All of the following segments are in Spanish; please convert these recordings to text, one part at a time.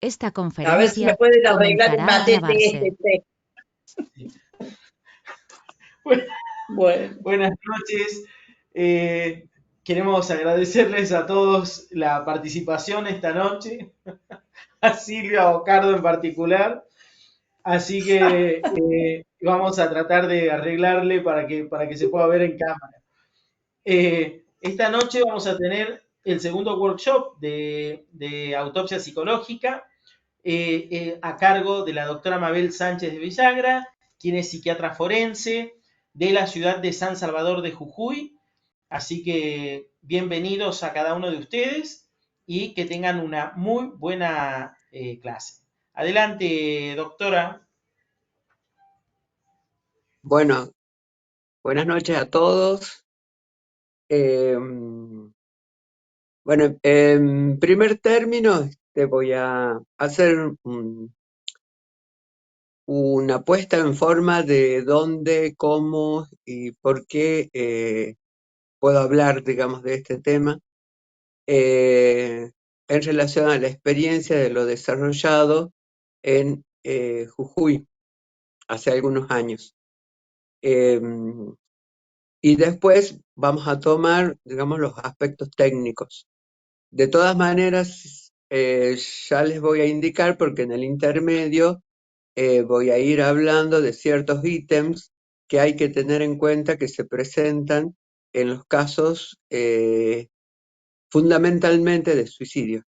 Esta A ver si me conferencia pueden arreglar el comenzará a matete grabarse. este. Bueno, Buenas noches. Queremos agradecerles a todos la participación esta noche, a Silvia Bocardo en particular. Así que vamos a tratar de arreglarle para que se pueda ver en cámara. Esta noche vamos a tener el segundo workshop de autopsia psicológica a cargo de la doctora Mabel Sánchez de Villagra, quien es psiquiatra forense de la ciudad de San Salvador de Jujuy. Así que bienvenidos a cada uno de ustedes y que tengan una muy buena clase. Adelante, doctora. Bueno, buenas noches a todos. Bueno, en primer término, voy a hacer una puesta en forma de dónde, cómo y por qué puedo hablar, digamos, de este tema en relación a la experiencia de lo desarrollado en Jujuy hace algunos años. Y después vamos a tomar, digamos, los aspectos técnicos. De todas maneras, ya les voy a indicar porque en el intermedio voy a ir hablando de ciertos ítems que hay que tener en cuenta que se presentan en los casos fundamentalmente de suicidio.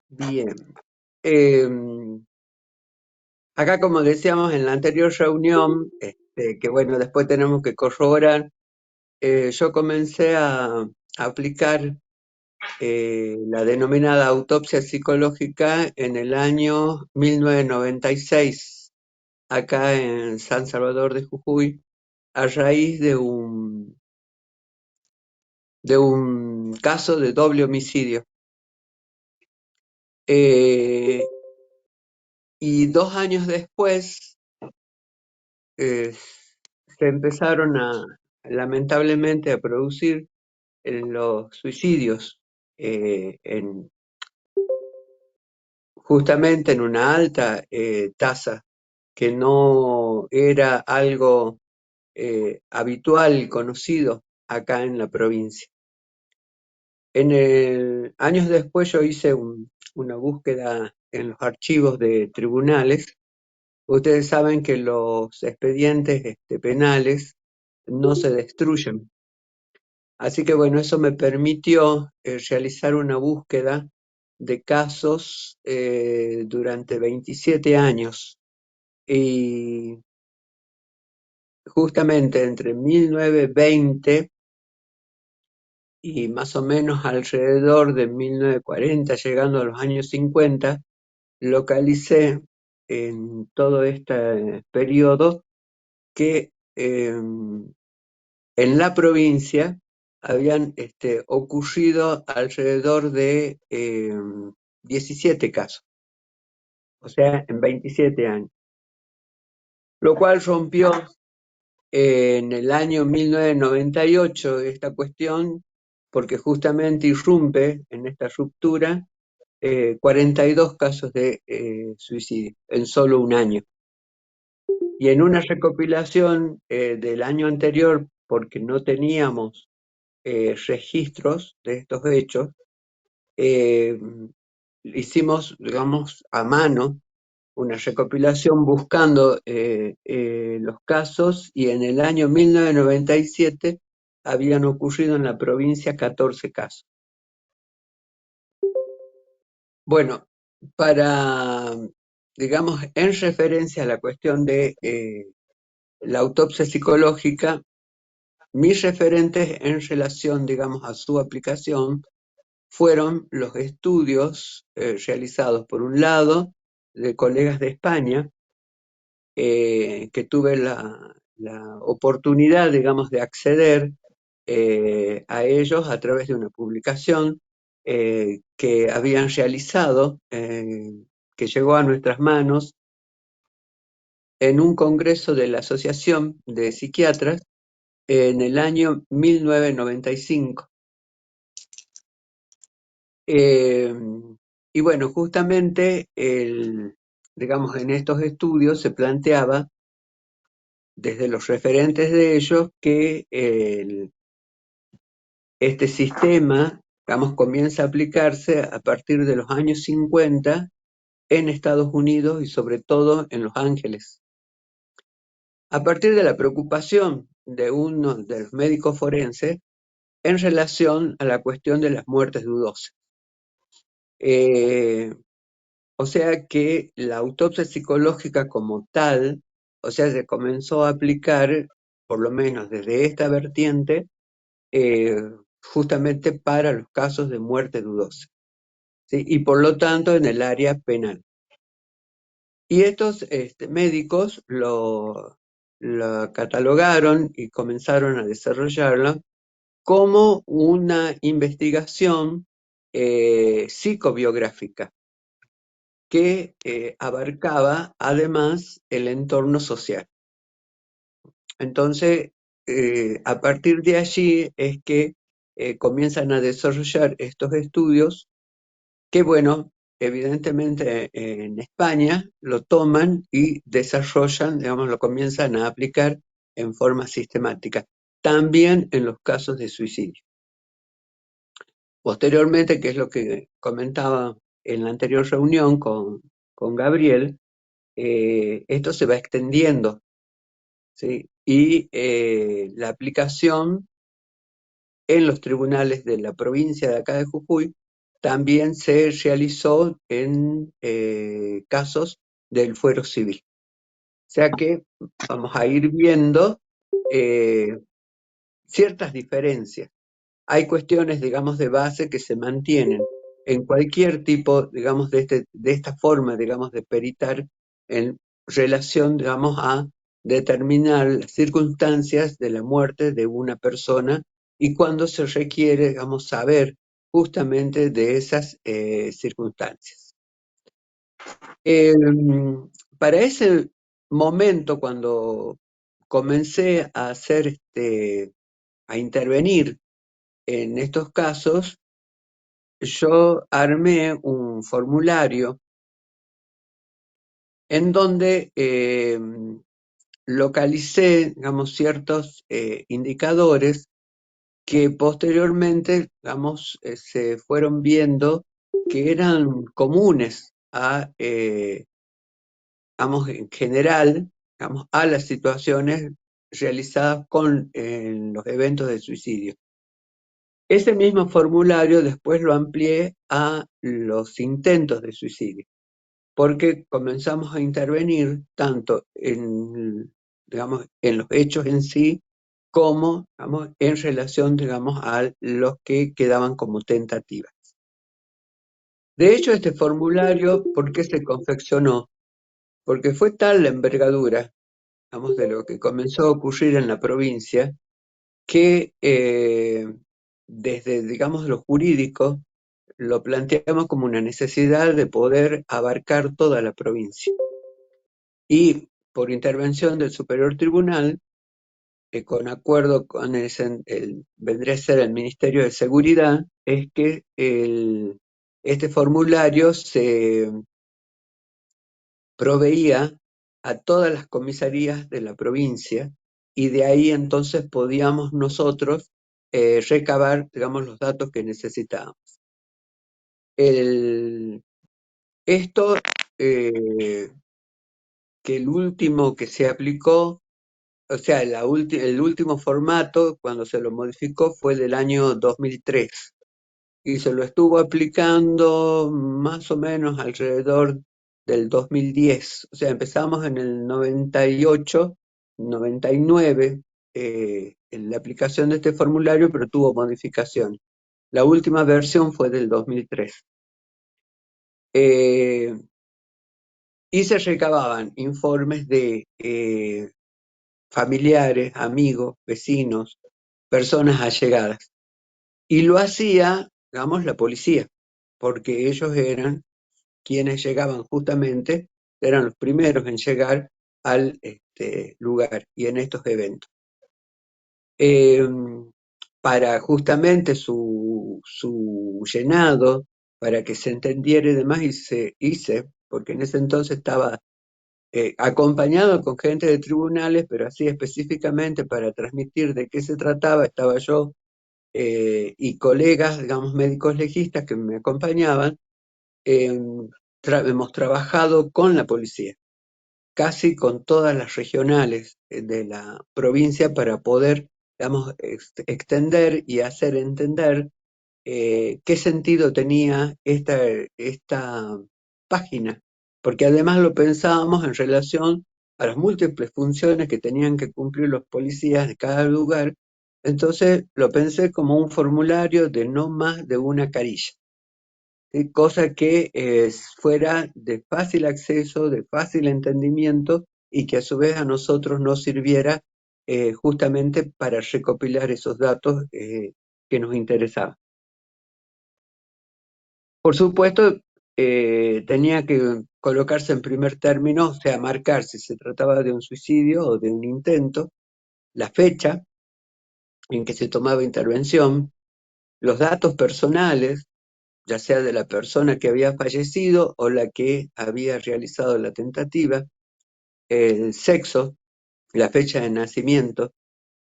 Bien. Acá, como decíamos en la anterior reunión, que bueno, después tenemos que corroborar, yo comencé a aplicar la denominada autopsia psicológica en el año 1996, acá en San Salvador de Jujuy, a raíz de un caso de doble homicidio. Y 2 años después se empezaron lamentablemente a producir los suicidios justamente en una alta tasa, que no era algo habitual y conocido acá en la provincia. Años después yo hice una búsqueda en los archivos de tribunales. Ustedes saben que los expedientes penales no se destruyen. Así que bueno, eso me permitió realizar una búsqueda de casos durante 27 años. Y justamente entre 1920 y más o menos alrededor de 1940, llegando a los años 50, localicé en todo este periodo que en la provincia habían ocurrido alrededor de 17 casos, o sea, en 27 años, lo cual rompió en el año 1998 esta cuestión, porque justamente irrumpe en esta ruptura 42 casos de suicidio en solo un año. Y en una recopilación del año anterior, porque no teníamos registros de estos hechos, hicimos, digamos, a mano una recopilación buscando los casos, y en el año 1997 habían ocurrido en la provincia 14 casos. Bueno, digamos, en referencia a la cuestión de la autopsia psicológica, mis referentes en relación, digamos, a su aplicación fueron los estudios realizados, por un lado, de colegas de España, que tuve la oportunidad, digamos, de acceder a ellos a través de una publicación que habían realizado, que llegó a nuestras manos en un congreso de la Asociación de Psiquiatras en el año 1995. Y bueno, justamente digamos, en estos estudios se planteaba desde los referentes de ellos que este sistema, digamos, comienza a aplicarse a partir de los años 50 en Estados Unidos y sobre todo en Los Ángeles. A partir de la preocupación de uno de los médicos forenses en relación a la cuestión de las muertes dudosas. Eh, o sea que la autopsia psicológica como tal, o sea, se comenzó a aplicar, por lo menos desde esta vertiente, eh, justamente para los casos de muerte dudosa, ¿sí? Y por lo tanto en el área penal. Y estos médicos lo catalogaron y comenzaron a desarrollarlo como una investigación psicobiográfica que abarcaba además el entorno social. Entonces, a partir de allí es que comienzan a desarrollar estos estudios que, bueno, evidentemente en España lo toman y desarrollan, digamos, lo comienzan a aplicar en forma sistemática, también en los casos de suicidio. Posteriormente, que es lo que comentaba en la anterior reunión con Gabriel, esto se va extendiendo, ¿sí? Y la aplicación en los tribunales de la provincia de acá de Jujuy también se realizó en casos del fuero civil. O sea que vamos a ir viendo eh, ciertas diferencias. Hay cuestiones, digamos, de base que se mantienen en cualquier tipo, digamos, de esta forma, digamos, de peritar en relación, digamos, a determinar las circunstancias de la muerte de una persona y cuando se requiere, digamos, saber justamente de esas circunstancias. Para ese momento, cuando comencé a hacer a intervenir en estos casos, yo armé un formulario en donde localicé, digamos, ciertos indicadores que posteriormente, digamos, se fueron viendo que eran comunes digamos, en general, digamos, a las situaciones realizadas con los eventos de suicidio. Ese mismo formulario después lo amplié a los intentos de suicidio, porque comenzamos a intervenir tanto digamos, en los hechos en sí, como, digamos, en relación, digamos, a los que quedaban como tentativas. De hecho, este formulario, ¿por qué se confeccionó? Porque fue tal la envergadura, digamos, de lo que comenzó a ocurrir en la provincia, que desde, digamos, lo jurídico, lo planteamos como una necesidad de poder abarcar toda la provincia. Y por intervención del Superior Tribunal, con acuerdo con vendría a ser el Ministerio de Seguridad, es que este formulario se proveía a todas las comisarías de la provincia y de ahí entonces podíamos nosotros recabar, digamos, los datos que necesitábamos. Esto, que el último que se aplicó, o sea, el último formato, cuando se lo modificó, fue del año 2003 y se lo estuvo aplicando más o menos alrededor del 2010. O sea, empezamos en el 98, 99, en la aplicación de este formulario, pero tuvo modificación. La última versión fue del 2003. Y se recababan informes de familiares, amigos, vecinos, personas allegadas. Y lo hacía, digamos, la policía, porque ellos eran quienes llegaban justamente, eran los primeros en llegar al lugar y en estos eventos. Para justamente su llenado, para que se entendiera y demás, hice, porque en ese entonces estaba acompañado con gente de tribunales, pero así específicamente para transmitir de qué se trataba, estaba yo y colegas, digamos, médicos legistas que me acompañaban. Hemos trabajado con la policía, casi con todas las regionales de la provincia para poder, digamos, extender y hacer entender qué sentido tenía esta página, porque además lo pensábamos en relación a las múltiples funciones que tenían que cumplir los policías de cada lugar. Entonces lo pensé como un formulario de no más de una carilla, ¿sí? Cosa que fuera de fácil acceso, de fácil entendimiento y que a su vez a nosotros nos sirviera justamente para recopilar esos datos que nos interesaban. Por supuesto, tenía que colocarse en primer término, o sea, marcar si se trataba de un suicidio o de un intento, la fecha en que se tomaba intervención, los datos personales, ya sea de la persona que había fallecido o la que había realizado la tentativa, el sexo, la fecha de nacimiento,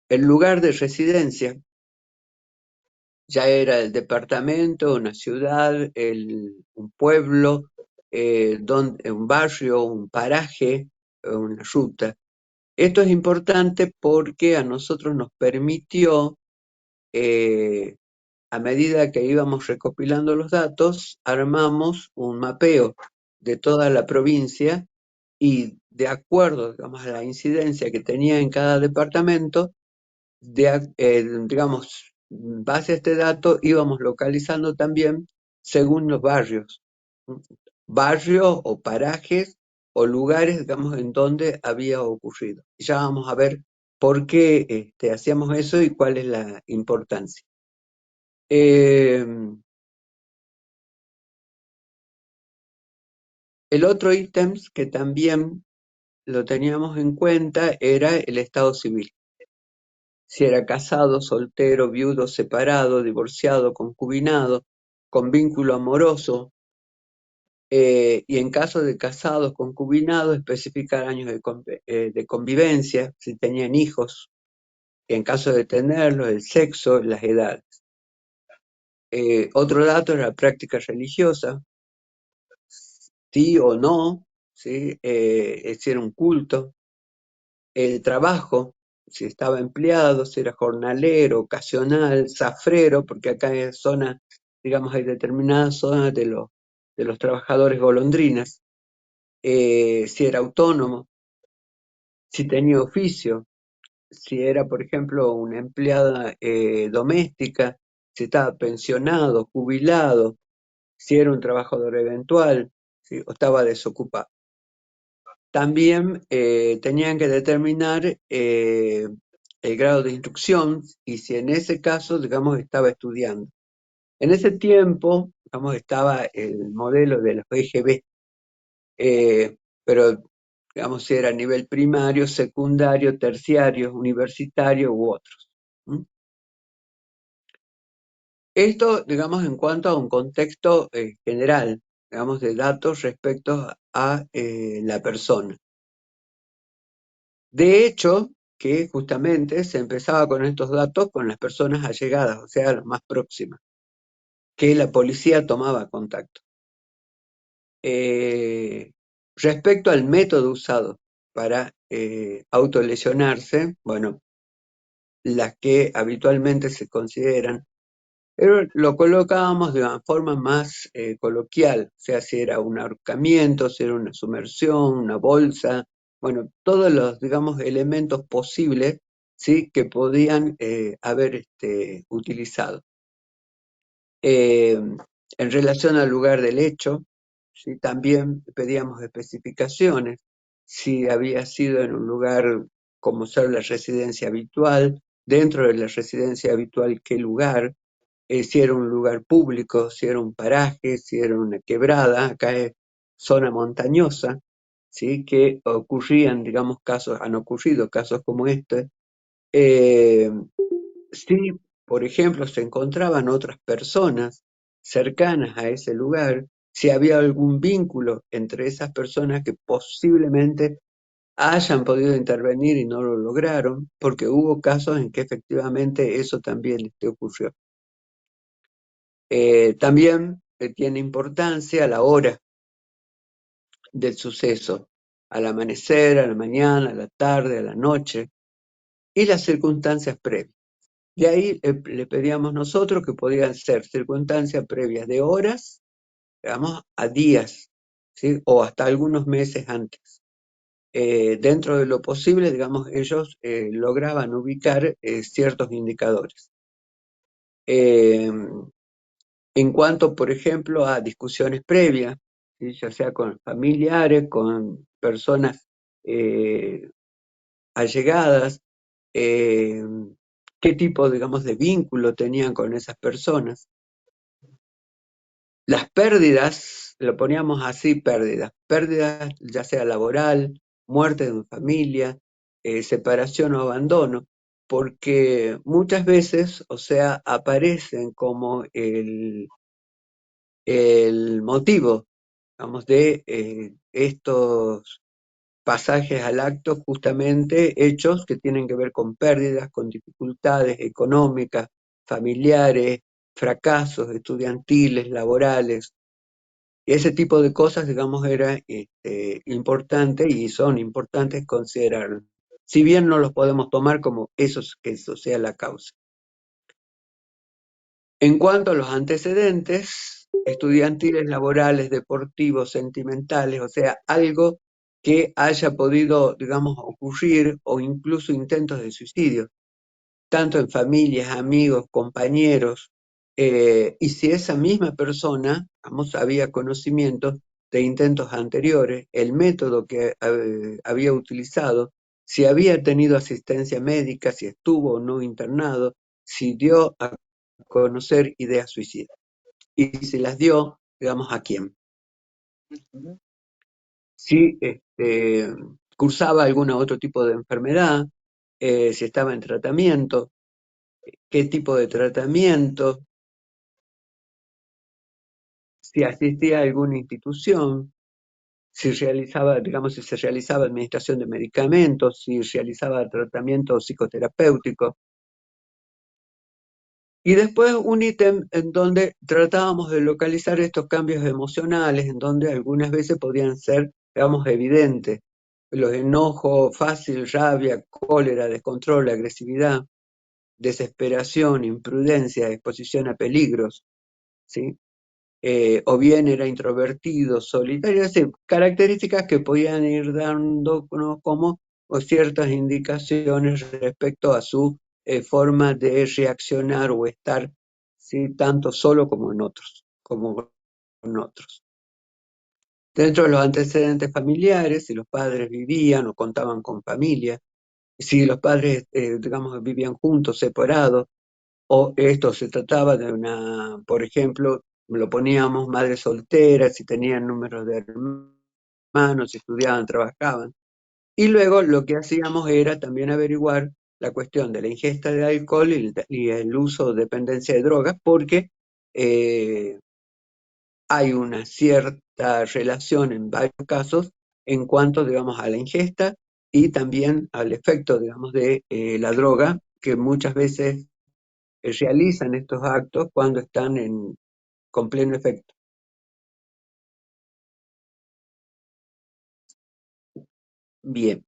el lugar de residencia, ya era el departamento, una ciudad, un pueblo, un barrio, un paraje, una ruta. Esto es importante porque a nosotros nos permitió, a medida que íbamos recopilando los datos, armamos un mapeo de toda la provincia y de acuerdo, digamos, a la incidencia que tenía en cada departamento, digamos, base a este dato íbamos localizando también según los barrios, barrios o parajes o lugares, digamos, en donde había ocurrido. Ya vamos a ver por qué hacíamos eso y cuál es la importancia. El otro ítem que también lo teníamos en cuenta era el estado civil. Si era casado, soltero, viudo, separado, divorciado, concubinado, con vínculo amoroso, y en caso de casados, concubinados, especificar años de convivencia, si tenían hijos, en caso de tenerlos, el sexo, las edades. Otro dato era la práctica religiosa, sí o no, ¿sí? Si era un culto, el trabajo, si estaba empleado, si era jornalero, ocasional, zafrero, porque acá en zona, digamos, hay determinadas zonas de los trabajadores golondrinas, si era autónomo, si tenía oficio, si era, por ejemplo, una empleada doméstica, si estaba pensionado, jubilado, si era un trabajador eventual, ¿sí? O estaba desocupado. También tenían que determinar el grado de instrucción y si en ese caso, digamos, estaba estudiando. En ese tiempo, digamos, estaba el modelo de los EGB, pero, digamos, si era a nivel primario, secundario, terciario, universitario u otros. Esto, digamos, en cuanto a un contexto general, digamos, de datos respecto a la persona. De hecho, que justamente se empezaba con estos datos con las personas allegadas, o sea, las más próximas, que la policía tomaba contacto. Respecto al método usado para autolesionarse, bueno, las que habitualmente se consideran, pero lo colocábamos de una forma más coloquial, o sea, si era un ahorcamiento, si era una sumersión, una bolsa, bueno, todos los, digamos, elementos posibles, ¿sí? Que podían haber utilizado. En relación al lugar del hecho, ¿sí? También pedíamos especificaciones, si había sido en un lugar como ser la residencia habitual, dentro de la residencia habitual, qué lugar, si era un lugar público, si era un paraje, si era una quebrada, acá es zona montañosa, ¿sí? Que ocurrían, digamos, han ocurrido casos como este. Si, por ejemplo, se encontraban otras personas cercanas a ese lugar, si había algún vínculo entre esas personas que posiblemente hayan podido intervenir y no lo lograron, porque hubo casos en que efectivamente eso también ocurrió. También tiene importancia la hora del suceso, al amanecer, a la mañana, a la tarde, a la noche, y las circunstancias previas. De ahí le pedíamos nosotros que podían ser circunstancias previas de horas, digamos, a días, ¿sí? O hasta algunos meses antes. Dentro de lo posible, digamos, ellos lograban ubicar ciertos indicadores. En cuanto, por ejemplo, a discusiones previas, ¿sí? Ya sea con familiares, con personas eh, allegadas, eh, qué tipo, digamos, de vínculo tenían con esas personas. Las pérdidas, lo poníamos así, pérdidas ya sea laboral, muerte de una familia, separación o abandono, porque muchas veces, o sea, aparecen como el motivo, digamos, de estos pasajes al acto justamente hechos que tienen que ver con pérdidas, con dificultades económicas, familiares, fracasos estudiantiles, laborales. Y ese tipo de cosas, digamos, era importante y son importantes considerarlo. Si bien no los podemos tomar como que eso sea la causa. En cuanto a los antecedentes estudiantiles, laborales, deportivos, sentimentales, o sea, algo que haya podido, digamos, ocurrir o incluso intentos de suicidio, tanto en familias, amigos, compañeros, y si esa misma persona, vamos, había conocimiento de intentos anteriores, el método que había utilizado, si había tenido asistencia médica, si estuvo o no internado, si dio a conocer ideas suicidas. Y si las dio, digamos, ¿a quién? Si cursaba algún otro tipo de enfermedad, si estaba en tratamiento, qué tipo de tratamiento, si asistía a alguna institución, si realizaba, digamos, si se realizaba administración de medicamentos, si realizaba tratamiento psicoterapéutico. Y después un ítem en donde tratábamos de localizar estos cambios emocionales, en donde algunas veces podían ser, digamos, evidentes. Los enojos, fácil, rabia, cólera, descontrol, agresividad, desesperación, imprudencia, exposición a peligros, ¿sí? O bien era introvertido, solitario, es decir, características que podían ir dándonos como o ciertas indicaciones respecto a su forma de reaccionar o estar, ¿sí? Tanto solo como en otros, como con otros. Dentro de los antecedentes familiares, si los padres vivían o contaban con familia, si los padres, digamos, vivían juntos, separados, o esto se trataba de una, por ejemplo, lo poníamos madres solteras, si tenían números de hermanos, si estudiaban, trabajaban. Y luego lo que hacíamos era también averiguar la cuestión de la ingesta de alcohol y el uso o dependencia de drogas, porque eh, hay una cierta relación en varios casos en cuanto, digamos, a la ingesta y también al efecto, digamos, de la droga, que muchas veces realizan estos actos cuando están con pleno efecto. Bien,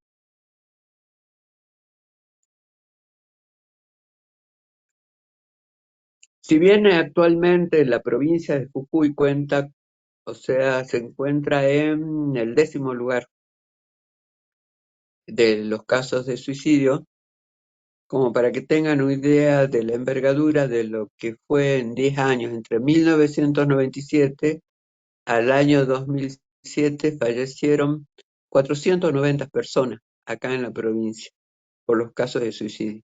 si bien actualmente la provincia de Jujuy cuenta, o sea, se encuentra en el 10º lugar de los casos de suicidio, como para que tengan una idea de la envergadura de lo que fue en 10 años, entre 1997 al año 2007 fallecieron 490 personas acá en la provincia por los casos de suicidio.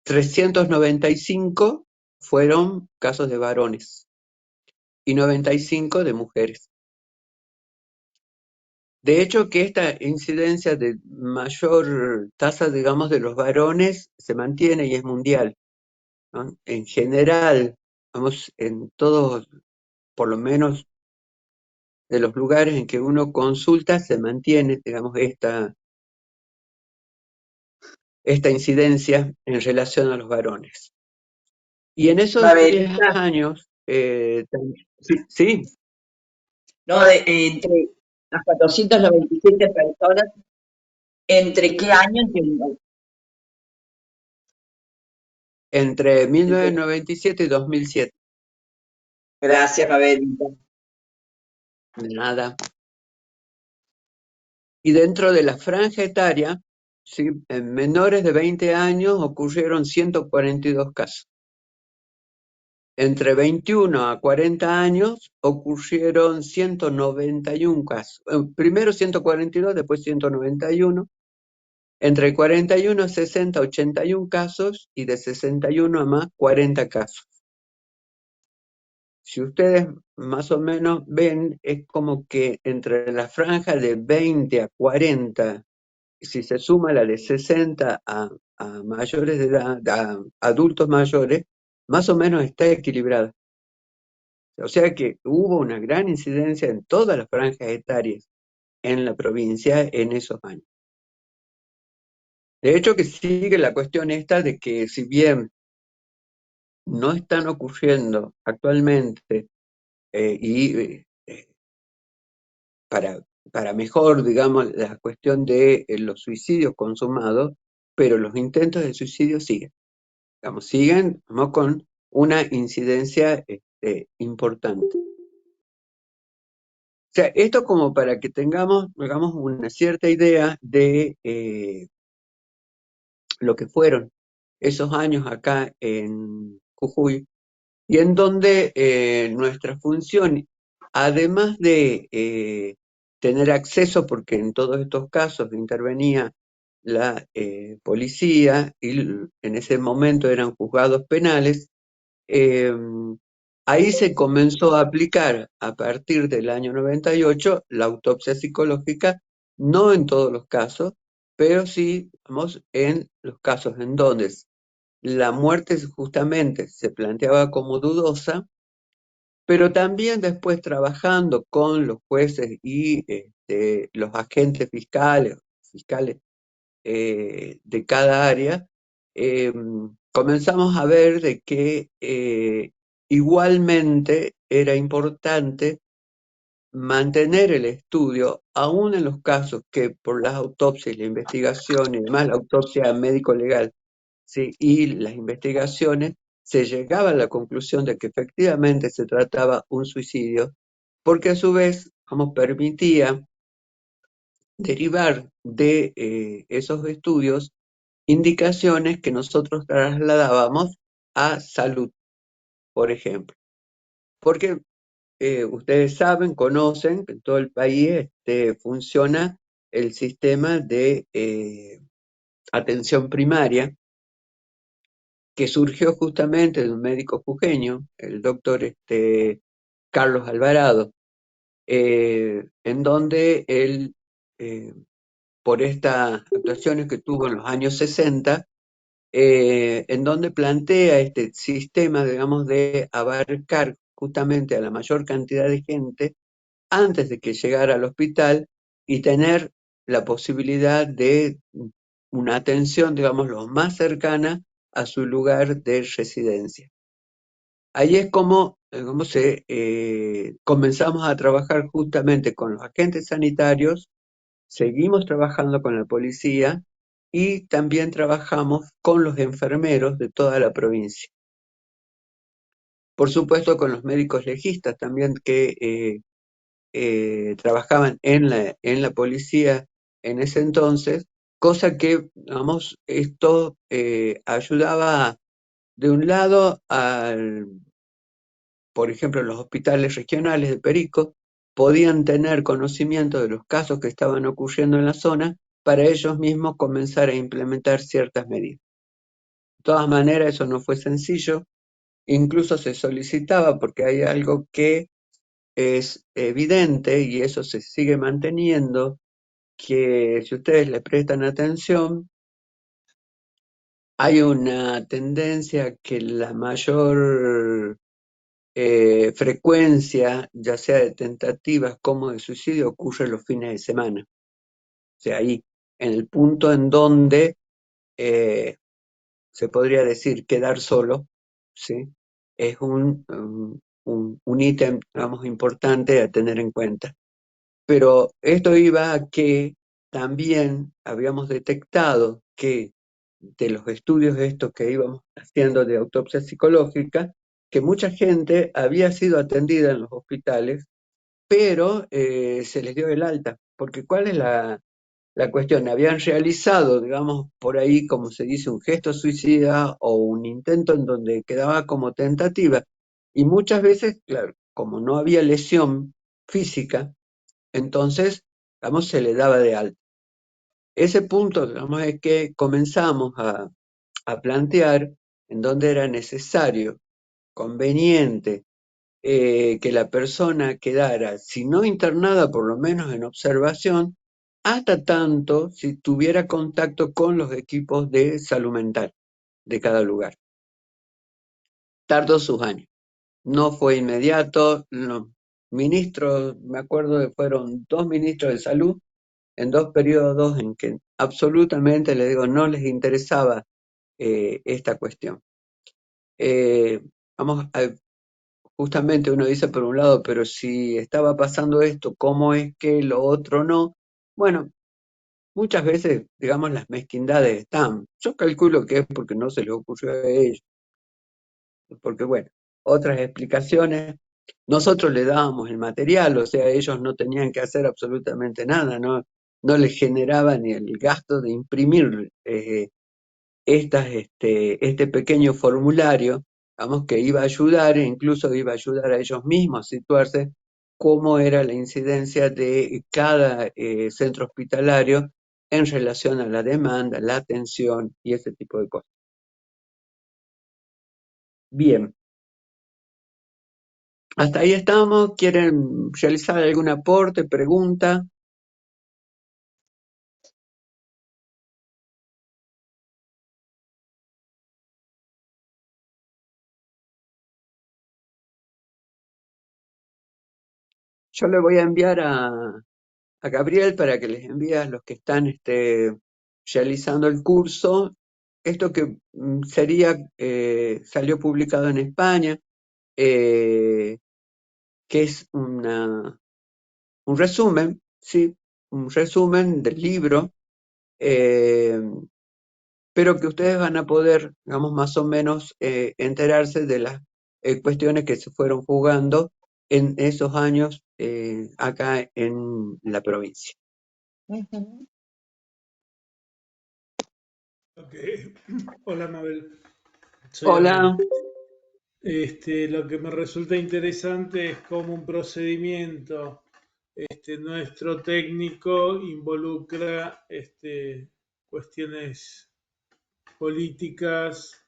395 fueron casos de varones y 95 de mujeres. De hecho, que esta incidencia de mayor tasa, digamos, de los varones se mantiene y es mundial. ¿no? En general, vamos, en todos, por lo menos de los lugares en que uno consulta, se mantiene, digamos, esta incidencia en relación a los varones. Y en esos 10 Babelita, años, sí, sí, ¿no? Entre las 497 personas, ¿entre qué año? entre 1997 y 2007, Gracias, Babelita. nada. Y dentro de la franja etaria, ¿sí? En menores de 20 años ocurrieron 142 casos. Entre 21 a 40 años ocurrieron 191 casos. Primero 142, después 191. Entre 41 a 60, 81 casos y de 61 a más, 40 casos. Si ustedes más o menos ven, es como que entre la franja de 20 a 40, si se suma la de 60 a mayores de edad, a adultos mayores, más o menos está equilibrada. O sea que hubo una gran incidencia en todas las franjas etarias en la provincia en esos años. De hecho, que sigue la cuestión esta de que si bien no están ocurriendo actualmente para mejor, digamos, la cuestión de los suicidios consumados, pero los intentos de suicidio siguen. Digamos, siguen, ¿no? Con una incidencia importante. O sea, esto como para que tengamos, digamos, una cierta idea de lo que fueron esos años acá en Jujuy, y en donde nuestra función, además de tener acceso, porque en todos estos casos intervenía la policía y en ese momento eran juzgados penales, eh, ahí se comenzó a aplicar a partir del año 98 la autopsia psicológica, no en todos los casos, pero sí, vamos, en los casos en donde la muerte justamente se planteaba como dudosa, pero también después trabajando con los jueces y los agentes fiscales de cada área, eh, comenzamos a ver de que igualmente era importante mantener el estudio, aún en los casos que por las autopsias, la investigación y demás, la autopsia médico-legal, ¿sí? Y las investigaciones, se llegaba a la conclusión de que efectivamente se trataba un suicidio, porque a su vez, como permitía derivar de esos estudios indicaciones que nosotros trasladábamos a salud, por ejemplo. Porque ustedes saben, conocen que en todo el país funciona el sistema de atención primaria, que surgió justamente de un médico jujeño, el doctor Carlos Alvarado, en donde él, por estas actuaciones que tuvo en los años 60, en donde plantea este sistema, digamos, de abarcar justamente a la mayor cantidad de gente antes de que llegara al hospital y tener la posibilidad de una atención, digamos, lo más cercana a su lugar de residencia. Ahí es como comenzamos a trabajar justamente con los agentes sanitarios, seguimos trabajando con la policía y también trabajamos con los enfermeros de toda la provincia. Por supuesto, con los médicos legistas también que trabajaban en la policía en ese entonces, cosa que, vamos, esto ayudaba de un lado por ejemplo, los hospitales regionales de Perico podían tener conocimiento de los casos que estaban ocurriendo en la zona para ellos mismos comenzar a implementar ciertas medidas. De todas maneras, eso no fue sencillo, incluso se solicitaba porque hay algo que es evidente y eso se sigue manteniendo, que si ustedes le prestan atención, hay una tendencia que la mayor frecuencia, ya sea de tentativas como de suicidio, ocurre los fines de semana. O sea, ahí, en el punto en donde se podría decir quedar solo, ¿sí? Es un ítem, digamos, importante a tener en cuenta. Pero esto iba a que también habíamos detectado que de los estudios estos que íbamos haciendo de autopsia psicológica, que mucha gente había sido atendida en los hospitales, pero se les dio el alta. Porque ¿cuál es la cuestión? Habían realizado, digamos, por ahí, como se dice, un gesto suicida o un intento en donde quedaba como tentativa. Y muchas veces, claro, como no había lesión física, entonces, digamos, se le daba de alta. Ese punto, digamos, es que comenzamos a plantear en dónde era necesario, conveniente, que la persona quedara, si no internada, por lo menos en observación, hasta tanto si tuviera contacto con los equipos de salud mental de cada lugar. Tardó sus años. No fue inmediato. Los ministros, me acuerdo que fueron 2 ministros de salud en 2 periodos en que absolutamente, le digo, no les interesaba esta cuestión. Vamos, justamente uno dice por un lado, pero si estaba pasando esto, ¿cómo es que lo otro no? Bueno, muchas veces, digamos, las mezquindades están. Yo calculo que es porque no se les ocurrió a ellos, porque bueno, otras explicaciones. Nosotros le dábamos el material, o sea, ellos no tenían que hacer absolutamente nada, no les generaba ni el gasto de imprimir este pequeño formulario, vamos, que iba a ayudar, e incluso iba a ayudar a ellos mismos a situarse cómo era la incidencia de cada centro hospitalario en relación a la demanda, la atención y ese tipo de cosas. Bien, hasta ahí estamos. ¿Quieren realizar algún aporte, pregunta? Yo le voy a enviar a Gabriel para que les envíe a los que están realizando el curso. Esto que salió publicado en España, que es un resumen, ¿sí? Un resumen del libro, eh, pero que ustedes van a poder, digamos, más o menos enterarse de las cuestiones que se fueron jugando en esos años acá en la provincia. Ujú. Ok. Hola Mabel, soy Hola. Daniel. Lo que me resulta interesante es cómo un procedimiento nuestro técnico involucra cuestiones políticas,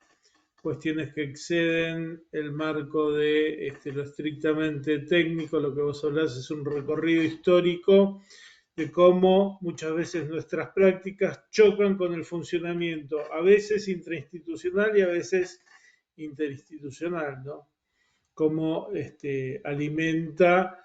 cuestiones que exceden el marco de lo estrictamente técnico. Lo que vos hablás es un recorrido histórico de cómo muchas veces nuestras prácticas chocan con el funcionamiento, a veces intrainstitucional y a veces interinstitucional, ¿no? Cómo alimenta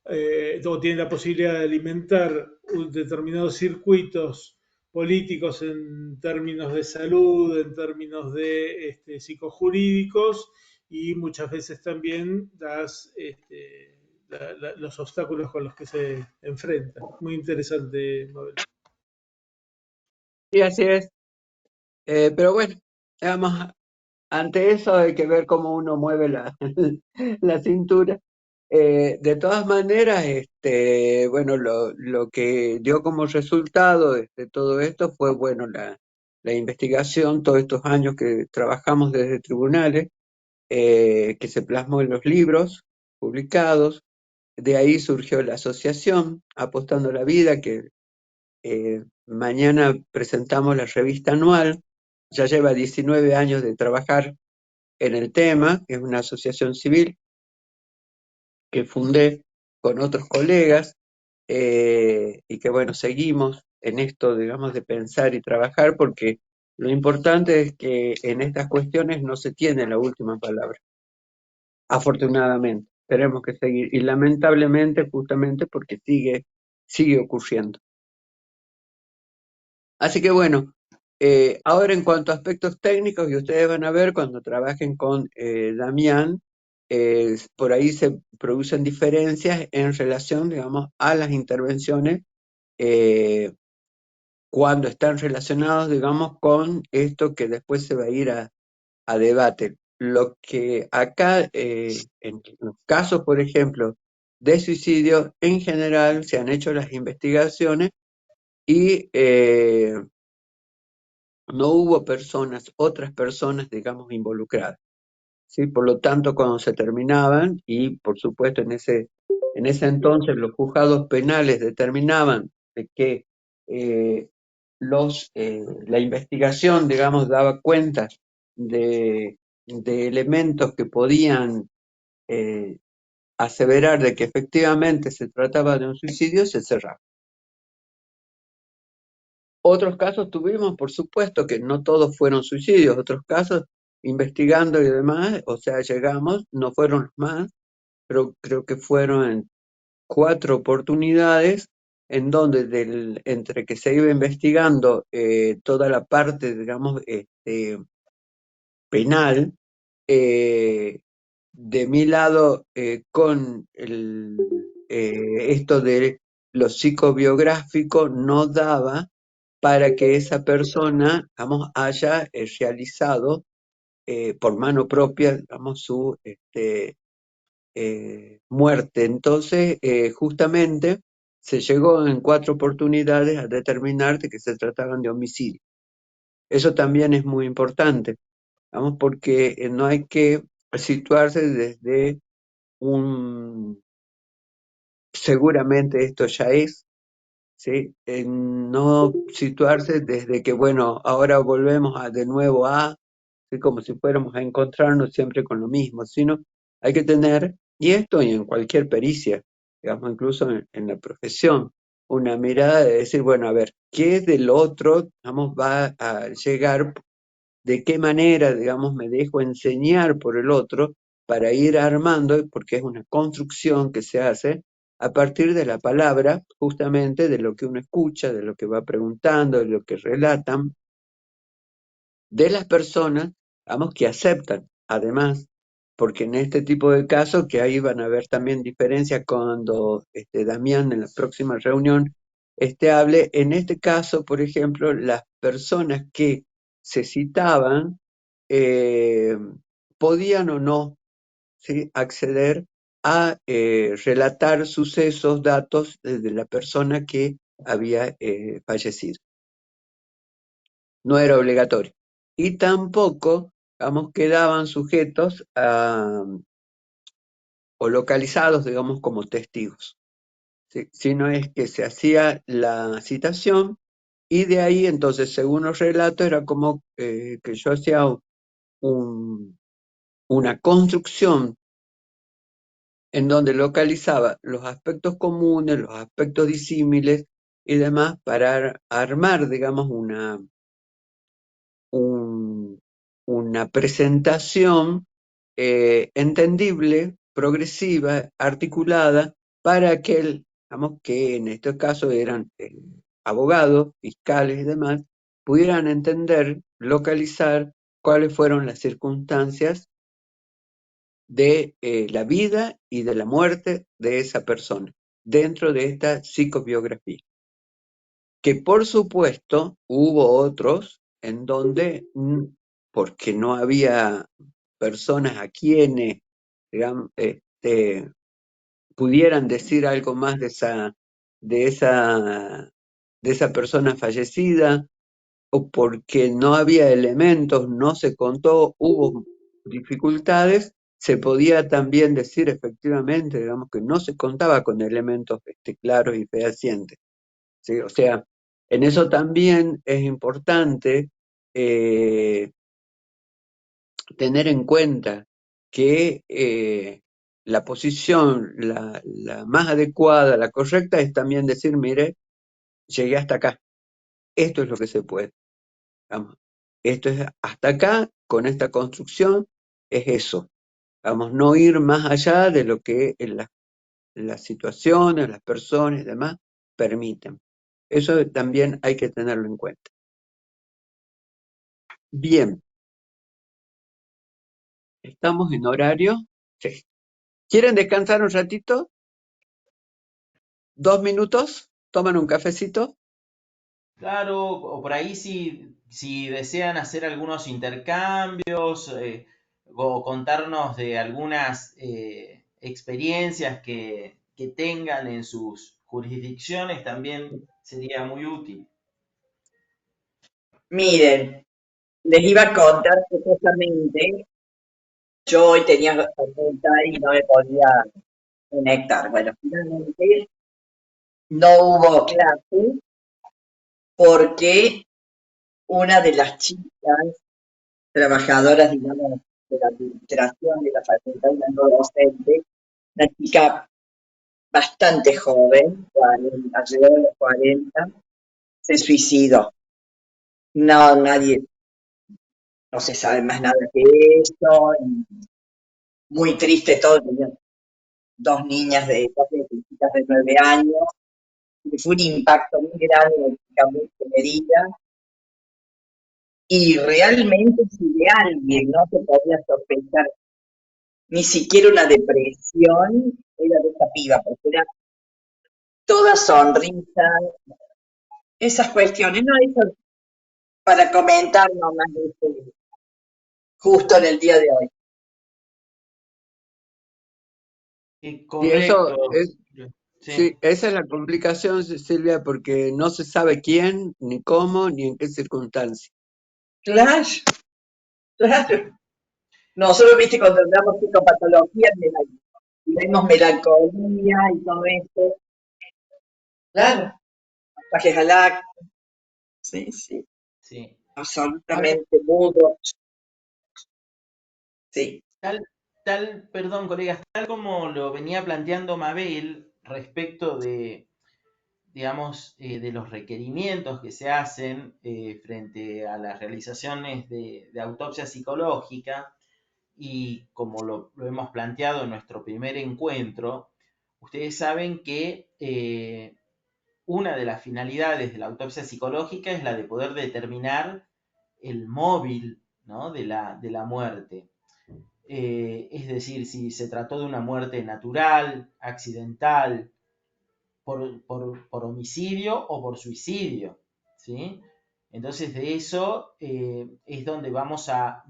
o tiene la posibilidad de alimentar determinados circuitos políticos en términos de salud, en términos de psicojurídicos y muchas veces también los obstáculos con los que se enfrentan. Muy interesante, Mabel. Sí, así es. Pero bueno, digamos, ante eso hay que ver cómo uno mueve la cintura. De todas maneras, bueno, lo que dio como resultado de todo esto fue, bueno, la investigación, todos estos años que trabajamos desde tribunales, que se plasmó en los libros publicados. De ahí surgió la asociación Apostando la Vida, que mañana presentamos la revista anual. Ya lleva 19 años de trabajar en el tema, es una asociación civil que fundé con otros colegas y que bueno, seguimos en esto, digamos, de pensar y trabajar porque Lo importante es que en estas cuestiones no se tiene la última palabra, afortunadamente. Tenemos que seguir, y lamentablemente justamente porque sigue ocurriendo. Así que bueno, ahora en cuanto a aspectos técnicos, y ustedes van a ver cuando trabajen con Damián, por ahí se producen diferencias en relación, digamos, a las intervenciones cuando están relacionados, digamos, con esto que después se va a ir a debate. Lo que acá, en los casos, por ejemplo, de suicidio, en general se han hecho las investigaciones y no hubo otras personas, digamos, involucradas, ¿sí? Por lo tanto, cuando se terminaban, y por supuesto en ese entonces los juzgados penales determinaban de que eh, la investigación, digamos, daba cuenta de elementos que podían eh, aseverar de que efectivamente se trataba de un suicidio, se cerraba. Otros casos tuvimos, por supuesto, que no todos fueron suicidios, otros casos investigando y demás, o sea, llegamos, no fueron los más, pero creo que fueron en 4 oportunidades en donde entre que se iba investigando toda la parte, digamos, penal, de mi lado, con esto de lo psicobiográfico, no daba para que esa persona, digamos, haya realizado por mano propia, digamos, su muerte. Entonces, justamente, se llegó en 4 oportunidades a determinar de que se trataban de homicidio. Eso también es muy importante, digamos, porque no hay que situarse desde seguramente esto ya es, ¿sí? No situarse desde que, bueno, ahora volvemos de nuevo ¿sí? Como si fuéramos a encontrarnos siempre con lo mismo, sino hay que tener, y esto y en cualquier pericia, digamos, incluso en la profesión, una mirada de decir, bueno, a ver, ¿qué del otro, digamos, va a llegar? ¿De qué manera, digamos, me dejo enseñar por el otro para ir armando, porque es una construcción que se hace a partir de la palabra, justamente de lo que uno escucha, de lo que va preguntando, de lo que relatan, de las personas, digamos, que aceptan, además, porque en este tipo de casos, que ahí van a ver también diferencias cuando Damián en la próxima reunión hable, en este caso, por ejemplo, las personas que se citaban eh, podían o no, ¿sí? Acceder a relatar sucesos, datos de la persona que había fallecido. No era obligatorio. Y tampoco, digamos, quedaban sujetos o localizados, digamos, como testigos, ¿sí? Sino es que se hacía la citación y de ahí, entonces, según los relatos, era como que yo hacía una construcción en donde localizaba los aspectos comunes, los aspectos disímiles y demás para armar, digamos, una presentación entendible, progresiva, articulada, para aquel, digamos, que en este caso eran abogados, fiscales y demás, pudieran entender, localizar cuáles fueron las circunstancias de la vida y de la muerte de esa persona dentro de esta psicobiografía. Que por supuesto hubo otros en donde, porque no había personas a quienes, digamos, pudieran decir algo más de esa, de esa persona fallecida, o porque no había elementos, no se contó, hubo dificultades, se podía también decir efectivamente, digamos, que no se contaba con elementos claros y fehacientes, ¿sí? O sea, en eso también es importante tener en cuenta que la posición, la más adecuada, la correcta, es también decir, mire, llegué hasta acá, esto es lo que se puede. Vamos. esto es hasta acá, con esta construcción, es eso. Vamos, no ir más allá de lo que las situaciones, las personas y demás permiten. Eso también hay que tenerlo en cuenta. Bien, ¿estamos en horario? Sí. ¿Quieren descansar un ratito? 2 minutos, toman un cafecito. Claro, o por ahí si desean hacer algunos intercambios o contarnos de algunas experiencias que tengan en sus jurisdicciones, también sería muy útil. Miren, les iba a contar que justamente yo hoy tenía facultad y no me podía conectar. Bueno, finalmente no hubo clase porque una de las chicas trabajadoras, digamos, de la administración de la facultad, una no docente, una chica bastante joven, 40, alrededor de los 40, se suicidó. No, nadie, no se sabe más nada que eso, y muy triste todo, tenía dos niñas dos chiquitas de 9 años, y fue un impacto muy grande, una chica muy querida, y realmente si de alguien no se podía sospechar ni siquiera una depresión, era de esa piba, porque era toda sonrisa, esas cuestiones, no, eso para comentar nomás, justo en el día de hoy. Y eso Correcto. sí, Sí, esa es la complicación, Silvia, porque no se sabe quién, ni cómo, ni en qué circunstancia. Claro, claro. Nosotros, viste, cuando hablamos psicopatología, vemos melancolía y todo esto. Claro, pasajes al acto, sí, sí, sí. Ahora, absolutamente mudo, sí. perdón, colegas, tal como lo venía planteando Mabel respecto de, digamos, de los requerimientos que se hacen frente a las realizaciones de autopsia psicológica, y como lo hemos planteado en nuestro primer encuentro, ustedes saben que una de las finalidades de la autopsia psicológica es la de poder determinar el móvil, ¿no?, de la muerte. Es decir, si se trató de una muerte natural, accidental, por homicidio o por suicidio, ¿sí? Entonces de eso es donde vamos a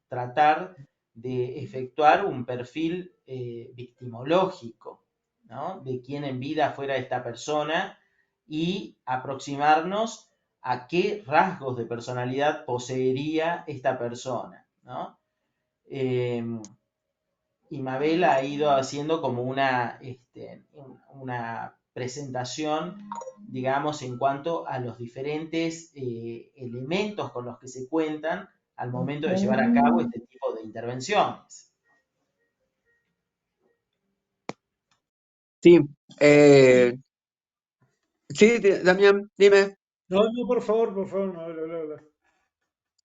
tratar de efectuar un perfil victimológico, ¿no?, de quién en vida fuera esta persona y aproximarnos a qué rasgos de personalidad poseería esta persona, ¿no? Eh, y Mabel ha ido haciendo como una presentación, digamos, en cuanto a los diferentes elementos con los que se cuentan al momento de llevar a cabo este tipo de intervenciones. Sí, sí, Damián, dime. No, no, por favor, no, habla, habla.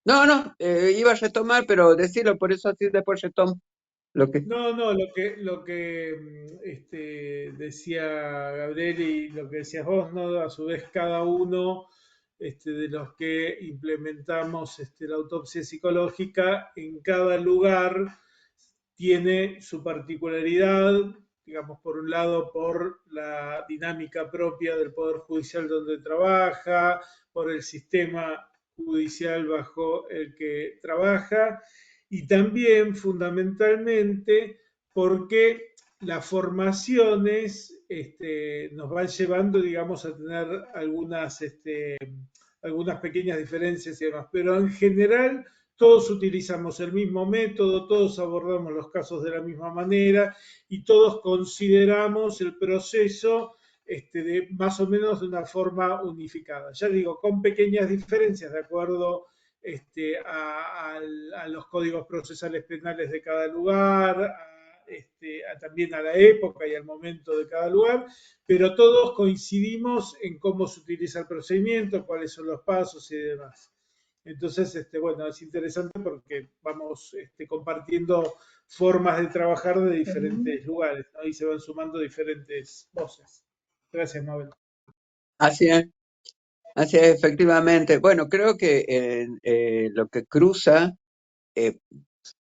No, no, iba a retomar, pero decirlo, por eso así después retomo lo que... No, no, lo que decía Gabriel y lo que decías vos, ¿no? A su vez, cada uno de los que implementamos la autopsia psicológica en cada lugar tiene su particularidad, digamos, por un lado, por la dinámica propia del Poder Judicial donde trabaja, por el sistema judicial bajo el que trabaja y también fundamentalmente porque las formaciones nos van llevando, digamos, a tener algunas pequeñas diferencias y demás, pero en general todos utilizamos el mismo método, todos abordamos los casos de la misma manera y todos consideramos el proceso de más o menos de una forma unificada. Ya digo, con pequeñas diferencias de acuerdo a los códigos procesales penales de cada lugar, también a la época y al momento de cada lugar, pero todos coincidimos en cómo se utiliza el procedimiento, cuáles son los pasos y demás. Entonces, bueno, es interesante porque vamos compartiendo formas de trabajar de diferentes lugares, ¿no? Y se van sumando diferentes voces. Gracias, Mabel. Así es, así es, efectivamente. Bueno, creo que lo que cruza eh,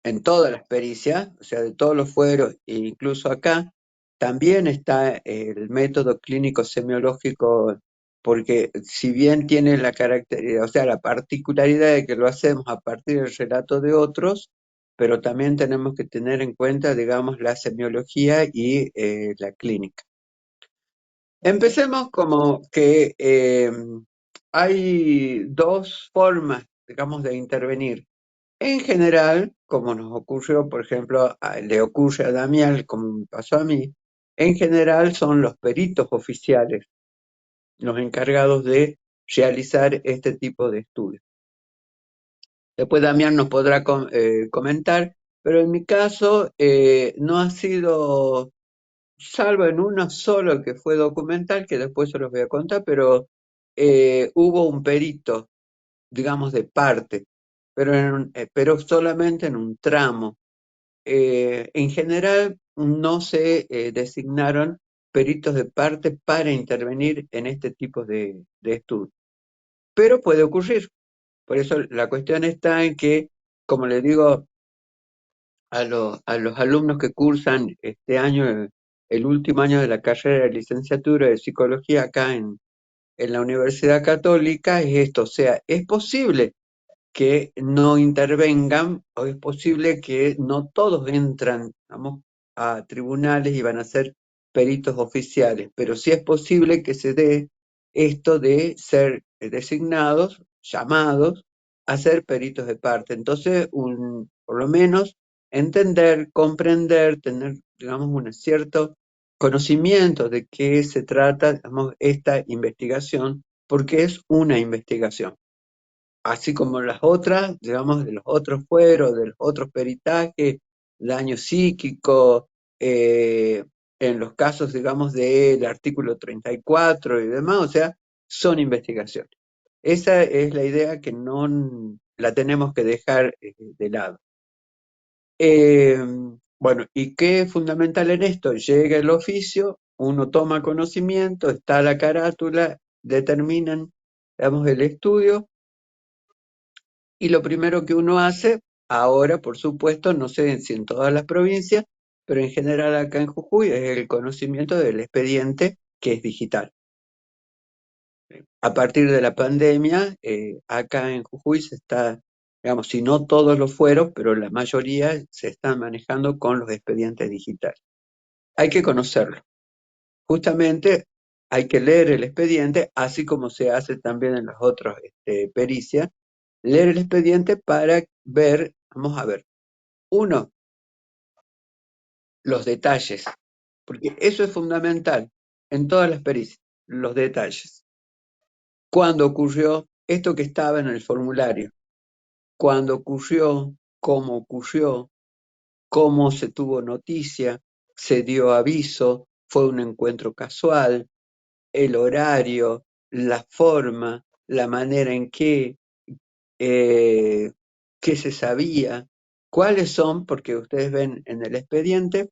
en todas las pericias, o sea, de todos los fueros, e incluso acá, también está el método clínico semiológico, porque si bien tiene la característica, o sea, la particularidad de que lo hacemos a partir del relato de otros, pero también tenemos que tener en cuenta, digamos, la semiología y la clínica. Empecemos como que hay dos formas, digamos, de intervenir. En general, como nos ocurrió, por ejemplo, le ocurre a Damián, como me pasó a mí, en general son los peritos oficiales los encargados de realizar este tipo de estudios. Después Damián nos podrá comentar, pero en mi caso no ha sido, salvo en uno solo que fue documental, que después se los voy a contar, pero hubo un perito, digamos, de parte, pero solamente en un tramo. En general no se designaron peritos de parte para intervenir en este tipo de estudios, pero puede ocurrir. Por eso la cuestión está en que, como le digo a los alumnos que cursan este año, el último año de la carrera de licenciatura de psicología acá en la Universidad Católica, es esto, o sea, es posible que no intervengan, o es posible que no todos entran, vamos, a tribunales y van a ser peritos oficiales, pero sí es posible que se dé esto de ser designados, llamados a ser peritos de parte. Entonces, por lo menos entender, comprender, tener, digamos, un cierto conocimiento de qué se trata, digamos, esta investigación, porque es una investigación así como las otras, digamos, de los otros fueros, de los otros peritajes, daño psíquico, eh, en los casos, digamos, del artículo 34 y demás, o sea, son investigaciones. Esa es la idea que no la tenemos que dejar de lado. Eh, bueno, ¿y qué es fundamental en esto? Llega el oficio, uno toma conocimiento, está la carátula, determinan, digamos, el estudio, y lo primero que uno hace, ahora por supuesto, no sé si en todas las provincias, pero en general acá en Jujuy, es el conocimiento del expediente que es digital. A partir de la pandemia, acá en Jujuy se está, digamos, si no todos los fueron, pero la mayoría se están manejando con los expedientes digitales. Hay que conocerlo. Justamente hay que leer el expediente, así como se hace también en las otras pericias, leer el expediente para ver, vamos a ver, uno, los detalles, porque eso es fundamental en todas las pericias, los detalles. ¿Cuándo ocurrió esto que estaba en el formulario? ¿Cuándo ocurrió? ¿Cómo se tuvo noticia? ¿Se dio aviso? ¿Fue un encuentro casual? ¿El horario? ¿La forma? ¿La manera en que? ¿Qué se sabía? ¿Cuáles son? Porque ustedes ven en el expediente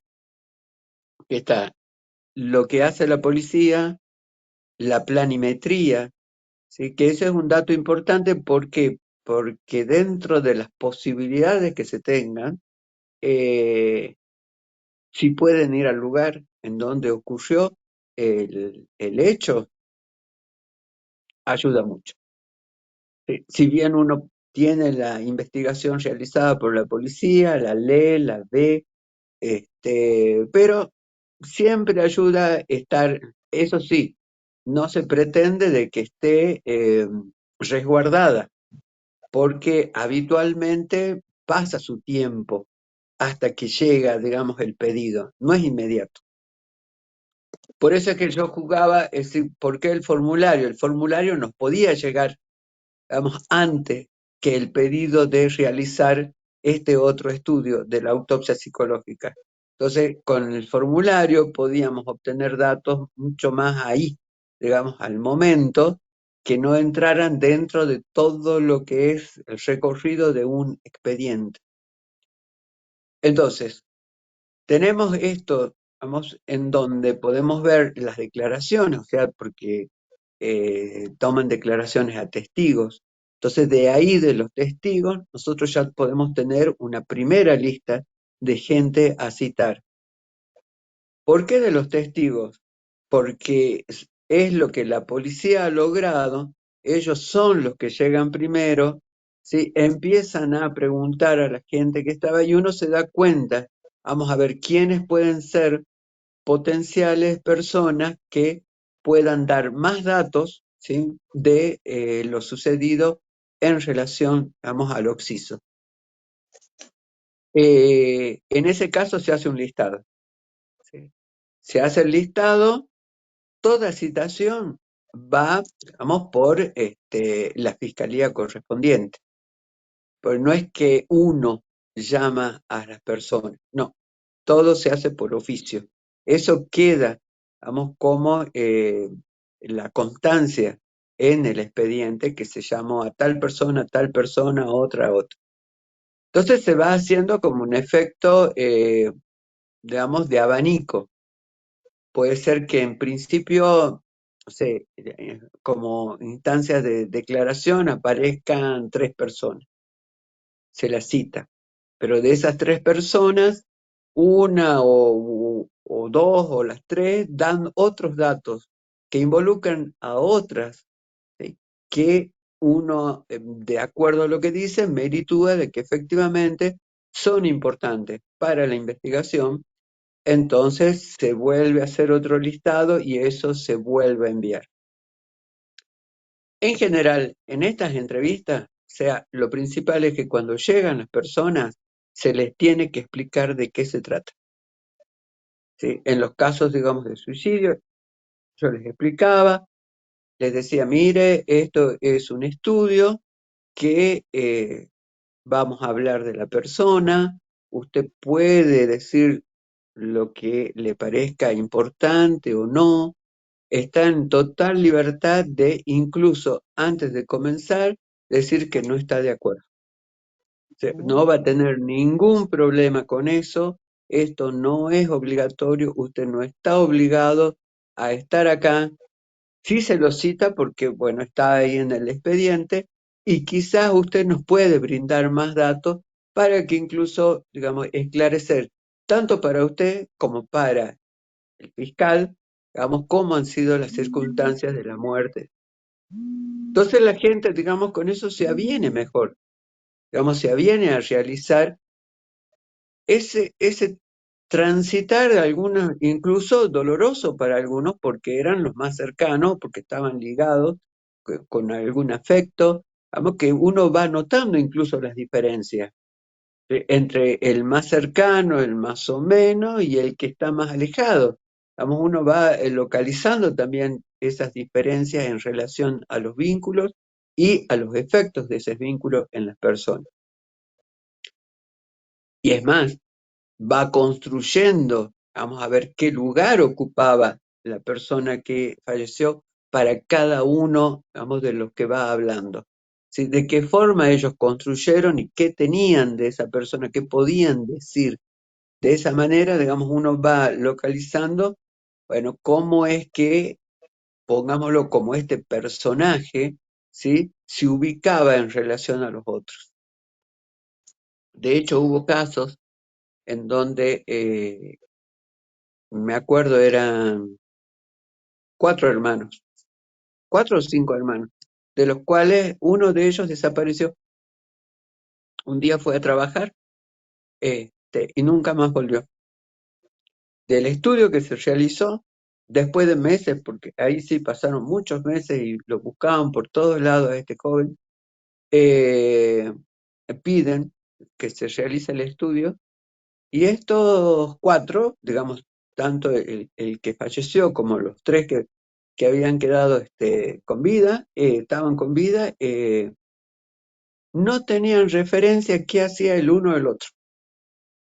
que está lo que hace la policía, la planimetría, ¿sí? Que ese es un dato importante porque dentro de las posibilidades que se tengan, si pueden ir al lugar en donde ocurrió el hecho, ayuda mucho. Si bien uno tiene la investigación realizada por la policía, la lee, la ve, pero siempre ayuda estar, eso sí, no se pretende de que esté resguardada, porque habitualmente pasa su tiempo hasta que llega, digamos, el pedido, no es inmediato. Por eso es que yo jugaba, es decir, ¿por qué el formulario? El formulario nos podía llegar, digamos, antes que el pedido de realizar este otro estudio de la autopsia psicológica. Entonces, con el formulario podíamos obtener datos mucho más ahí, digamos, al momento, que no entraran dentro de todo lo que es el recorrido de un expediente. Entonces, tenemos esto, vamos, en donde podemos ver las declaraciones, o sea, porque toman declaraciones a testigos. Entonces, de ahí, de los testigos, nosotros ya podemos tener una primera lista de gente a citar. ¿Por qué de los testigos? Porque es lo que la policía ha logrado, ellos son los que llegan primero, ¿sí? Empiezan a preguntar a la gente que estaba y uno se da cuenta, vamos a ver quiénes pueden ser potenciales personas que puedan dar más datos, ¿sí? de lo sucedido en relación, vamos, al occiso. En ese caso se hace un listado. ¿Sí? Se hace el listado, toda citación va, digamos, por la fiscalía correspondiente. Pues no es que uno llama a las personas, no, todo se hace por oficio. Eso queda, digamos, como la constancia en el expediente que se llamó a tal persona, otra, otra. Entonces se va haciendo como un efecto, digamos, de abanico. Puede ser que en principio, no sé, como instancias de declaración aparezcan 3 personas, se las cita, pero de esas 3 personas, una o 2 o las 3 dan otros datos que involucran a otras, ¿sí? Que uno, de acuerdo a lo que dice, meritúa de que efectivamente son importantes para la investigación. Entonces se vuelve a hacer otro listado y eso se vuelve a enviar. En general, en estas entrevistas, o sea, lo principal es que cuando llegan las personas, se les tiene que explicar de qué se trata. ¿Sí? En los casos, digamos, de suicidio, yo les explicaba, les decía, mire, esto es un estudio que vamos a hablar de la persona, usted puede decir lo que le parezca importante o no, está en total libertad de, incluso antes de comenzar, decir que no está de acuerdo. O sea, no va a tener ningún problema con eso, esto no es obligatorio, usted no está obligado a estar acá. Sí se lo cita porque, bueno, está ahí en el expediente y quizás usted nos puede brindar más datos para que incluso, digamos, esclarecer tanto para usted como para el fiscal, digamos, cómo han sido las circunstancias de la muerte. Entonces la gente, digamos, con eso se aviene mejor, digamos, se aviene a realizar ese transitar de algunos, incluso doloroso para algunos, porque eran los más cercanos, porque estaban ligados con algún afecto, digamos que uno va notando incluso las diferencias entre el más cercano, el más o menos, y el que está más alejado. Digamos, uno va localizando también esas diferencias en relación a los vínculos y a los efectos de esos vínculos en las personas. Y es más, va construyendo, vamos a ver qué lugar ocupaba la persona que falleció para cada uno, digamos, de los que va hablando. ¿Sí? De qué forma ellos construyeron y qué tenían de esa persona, qué podían decir. De esa manera, digamos, uno va localizando, bueno, cómo es que, pongámoslo como este personaje, ¿sí? Se ubicaba en relación a los otros. De hecho, hubo casos en donde, me acuerdo, eran 4 hermanos, 4 o 5 hermanos, de los cuales uno de ellos desapareció. Un día fue a trabajar, y nunca más volvió. Del estudio que se realizó, después de meses, porque ahí sí pasaron muchos meses y lo buscaban por todos lados a este joven, piden que se realice el estudio y estos 4, digamos, tanto el que falleció como los 3 que habían quedado con vida, estaban con vida, no tenían referencia qué hacía el uno o el otro.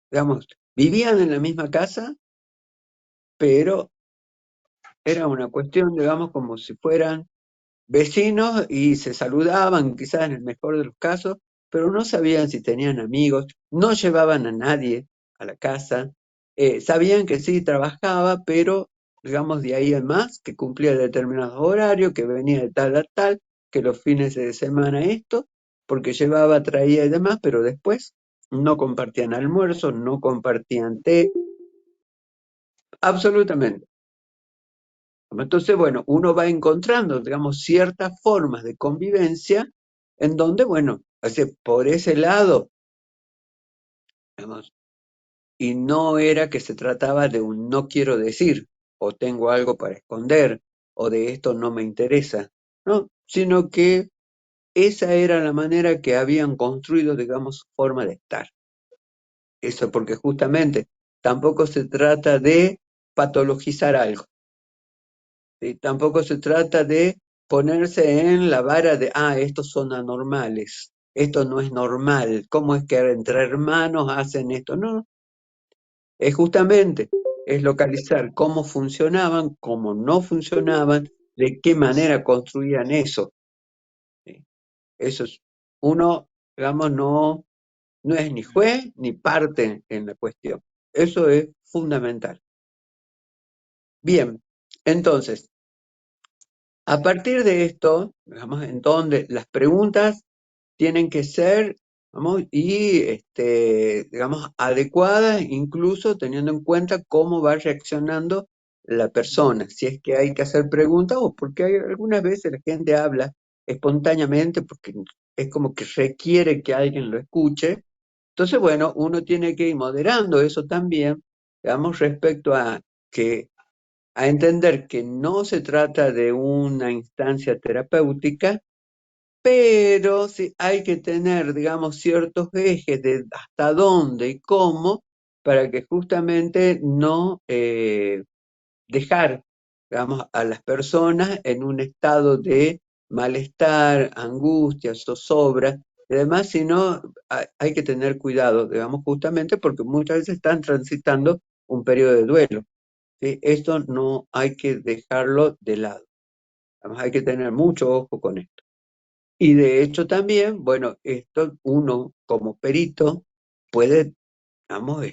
Digamos, vivían en la misma casa, pero era una cuestión, digamos, como si fueran vecinos y se saludaban, quizás en el mejor de los casos, pero no sabían si tenían amigos, no llevaban a nadie a la casa, sabían que sí trabajaba, pero digamos de ahí en más, que cumplía determinados horarios, que venía de tal a tal, que los fines de semana esto, porque llevaba, traía y demás, pero después no compartían almuerzo, no compartían té, absolutamente. Entonces, bueno, uno va encontrando, digamos, ciertas formas de convivencia en donde, bueno, por ese lado, digamos, y no era que se trataba de un no quiero decir, o tengo algo para esconder, o de esto no me interesa, ¿no? Sino que esa era la manera que habían construido, digamos, su forma de estar. Eso porque justamente tampoco se trata de patologizar algo. ¿Sí? Tampoco se trata de ponerse en la vara de, estos son anormales, esto no es normal, ¿cómo es que entre hermanos hacen esto? No, es justamente, es localizar cómo funcionaban, cómo no funcionaban, de qué manera construían eso. ¿Sí? Eso es, uno, digamos, no es ni juez ni parte en la cuestión. Eso es fundamental. Bien, entonces, a partir de esto, digamos, en donde las preguntas tienen que ser, vamos, digamos, adecuadas, incluso teniendo en cuenta cómo va reaccionando la persona, si es que hay que hacer preguntas o porque algunas veces la gente habla espontáneamente porque es como que requiere que alguien lo escuche. Entonces, bueno, uno tiene que ir moderando eso también, digamos, respecto a entender que no se trata de una instancia terapéutica, pero sí hay que tener, digamos, ciertos ejes de hasta dónde y cómo para que justamente no dejar, digamos, a las personas en un estado de malestar, angustia, zozobra y demás, sino hay que tener cuidado, digamos, justamente porque muchas veces están transitando un periodo de duelo. ¿Sí? Esto no hay que dejarlo de lado. Además, hay que tener mucho ojo con esto. Y de hecho también, bueno, esto uno como perito puede, digamos,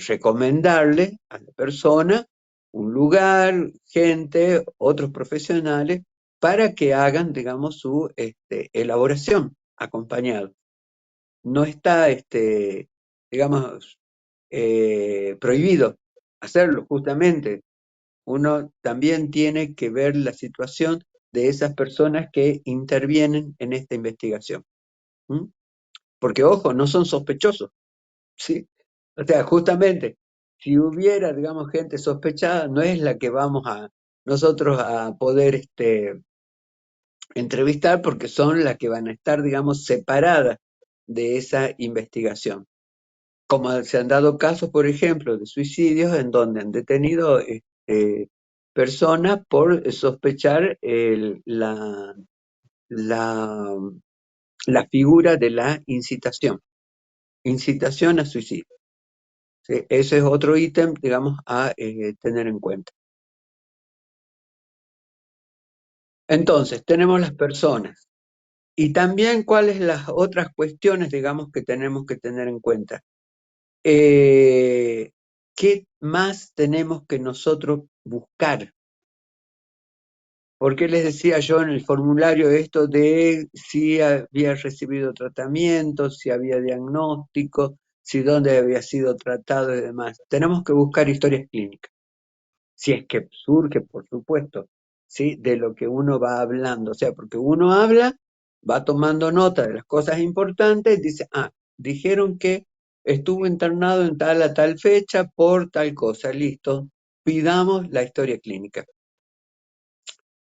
recomendarle a la persona un lugar, gente, otros profesionales, para que hagan, digamos, su elaboración acompañado. No está, digamos, prohibido hacerlo, justamente. Uno también tiene que ver la situación de esas personas que intervienen en esta investigación. ¿Mm? Porque, ojo, no son sospechosos, ¿sí? O sea, justamente, si hubiera, digamos, gente sospechada, no es la que vamos a nosotros a poder entrevistar porque son las que van a estar, digamos, separadas de esa investigación. Como se han dado casos, por ejemplo, de suicidios en donde han detenido personas por sospechar la, la figura de la incitación a suicidio. ¿Sí? Ese es otro ítem, digamos, a tener en cuenta. Entonces, tenemos las personas. Y también cuáles las otras cuestiones, digamos, que tenemos que tener en cuenta. ¿Qué más tenemos que nosotros buscar? ¿Por qué les decía yo en el formulario esto de si había recibido tratamiento, si había diagnóstico, si dónde había sido tratado y demás? Tenemos que buscar historias clínicas. Si es que surge, por supuesto, ¿sí? De lo que uno va hablando. O sea, porque uno habla, va tomando nota de las cosas importantes, dice, dijeron que estuvo internado en tal a tal fecha por tal cosa, listo. Pidamos la historia clínica.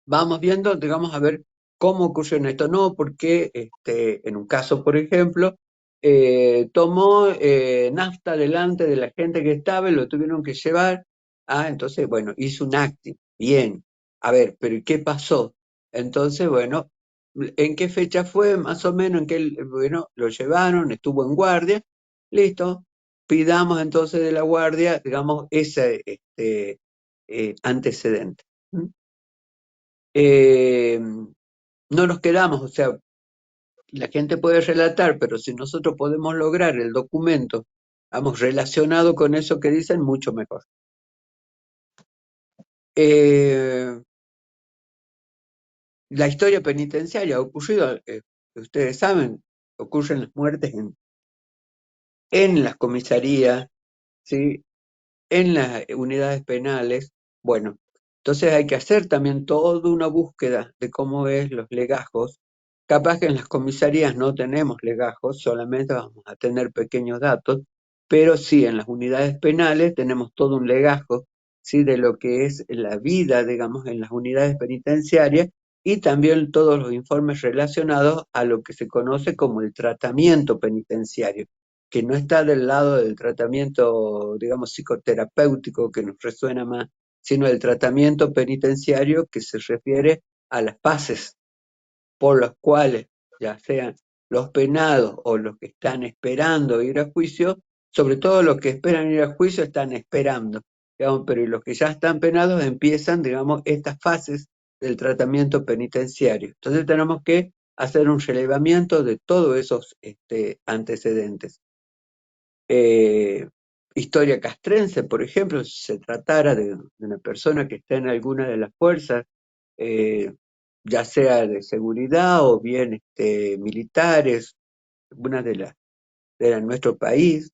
Vamos viendo, digamos, a ver cómo ocurrió en esto. No, porque en un caso, por ejemplo, tomó nafta delante de la gente que estaba y lo tuvieron que llevar. Entonces, bueno, hizo un acting. Bien. A ver, pero ¿y qué pasó? Entonces, bueno, ¿en qué fecha fue? Más o menos, bueno, lo llevaron, estuvo en guardia. Listo. Pidamos entonces de la guardia, digamos, ese antecedente. ¿Mm? Eh, no nos quedamos, o sea, la gente puede relatar, pero si nosotros podemos lograr el documento, vamos, relacionado con eso que dicen, mucho mejor. La historia penitenciaria ha ocurrido, ustedes saben, ocurren las muertes en las comisarías, ¿sí? En las unidades penales. Bueno, entonces hay que hacer también toda una búsqueda de cómo es los legajos. Capaz que en las comisarías no tenemos legajos, solamente vamos a tener pequeños datos, pero sí en las unidades penales tenemos todo un legajo, ¿sí? De lo que es la vida, digamos, en las unidades penitenciarias y también todos los informes relacionados a lo que se conoce como el tratamiento penitenciario, que no está del lado del tratamiento, digamos, psicoterapéutico que nos resuena más, sino el tratamiento penitenciario que se refiere a las fases por las cuales, ya sean los penados o los que están esperando ir a juicio, sobre todo los que esperan ir a juicio están esperando, digamos, pero los que ya están penados empiezan, digamos, estas fases del tratamiento penitenciario. Entonces tenemos que hacer un relevamiento de todos esos antecedentes. Historia castrense, por ejemplo, si se tratara de una persona que está en alguna de las fuerzas, eh, ya sea de seguridad o bien militares, algunas de nuestro país,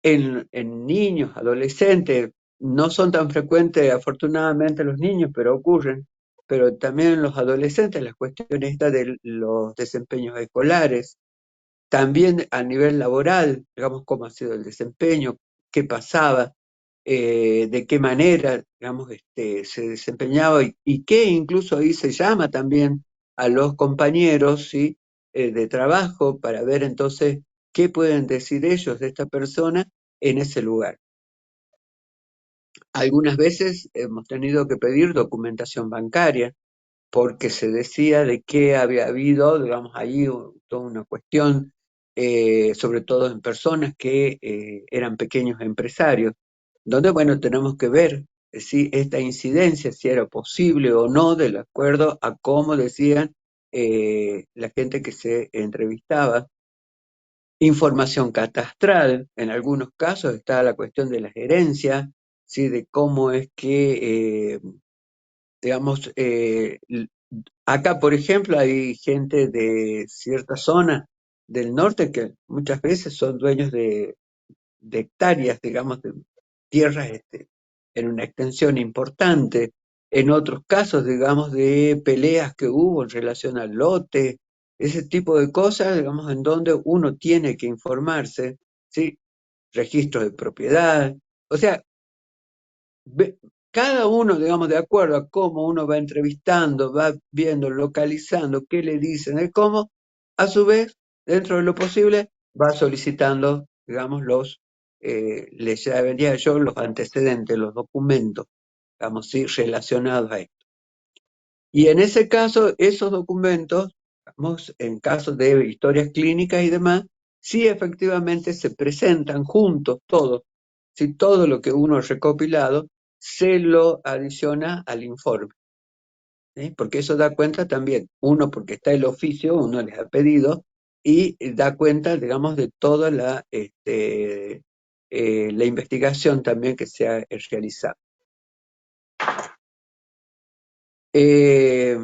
en niños, adolescentes, no son tan frecuentes afortunadamente los niños, pero ocurren, pero también en los adolescentes las cuestiones estas de los desempeños escolares, también a nivel laboral, digamos, cómo ha sido el desempeño, qué pasaba, de qué manera, digamos, se desempeñaba y qué incluso ahí se llama también a los compañeros, ¿sí? De trabajo para ver entonces qué pueden decir ellos de esta persona en ese lugar. Algunas veces hemos tenido que pedir documentación bancaria porque se decía de que había habido, digamos, ahí toda una cuestión, sobre todo en personas que eran pequeños empresarios, donde, bueno, tenemos que ver si esta incidencia, si era posible o no, de acuerdo a cómo decían la gente que se entrevistaba. Información catastral, en algunos casos está la cuestión de la gerencia, ¿sí? De cómo es que digamos, acá, por ejemplo, hay gente de cierta zona del norte que muchas veces son dueños de hectáreas, digamos, de tierras en una extensión importante. En otros casos, digamos, de peleas que hubo en relación al lote, ese tipo de cosas, digamos, en donde uno tiene que informarse, ¿sí? Registros de propiedad. O sea, cada uno, digamos, de acuerdo a cómo uno va entrevistando, va viendo, localizando qué le dicen, de cómo, a su vez, dentro de lo posible, va solicitando, digamos, les llamaría yo los antecedentes, los documentos, digamos, sí, relacionados a esto. Y en ese caso, esos documentos, digamos, en casos de historias clínicas y demás, sí efectivamente se presentan juntos todos, si todo lo que uno ha recopilado se lo adiciona al informe, ¿sí? Porque eso da cuenta también, uno porque está el oficio, uno les ha pedido, y da cuenta, digamos, de toda la investigación también que se ha realizado. Eh,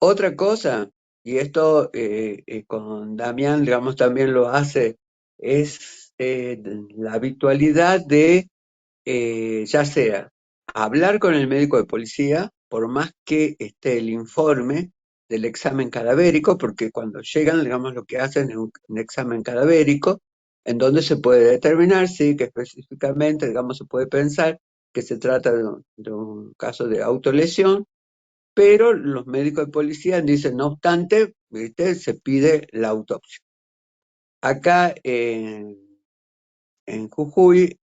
Otra cosa, y esto con Damián, digamos, también lo hace, es la habitualidad de, ya sea hablar con el médico de policía, por más que esté el informe del examen cadavérico, porque cuando llegan, digamos, lo que hacen es un examen cadavérico, en donde se puede determinar, sí, que específicamente, digamos, se puede pensar que se trata de un caso de autolesión, pero los médicos de policía dicen, no obstante, ¿viste? Se pide la autopsia. Acá en Jujuy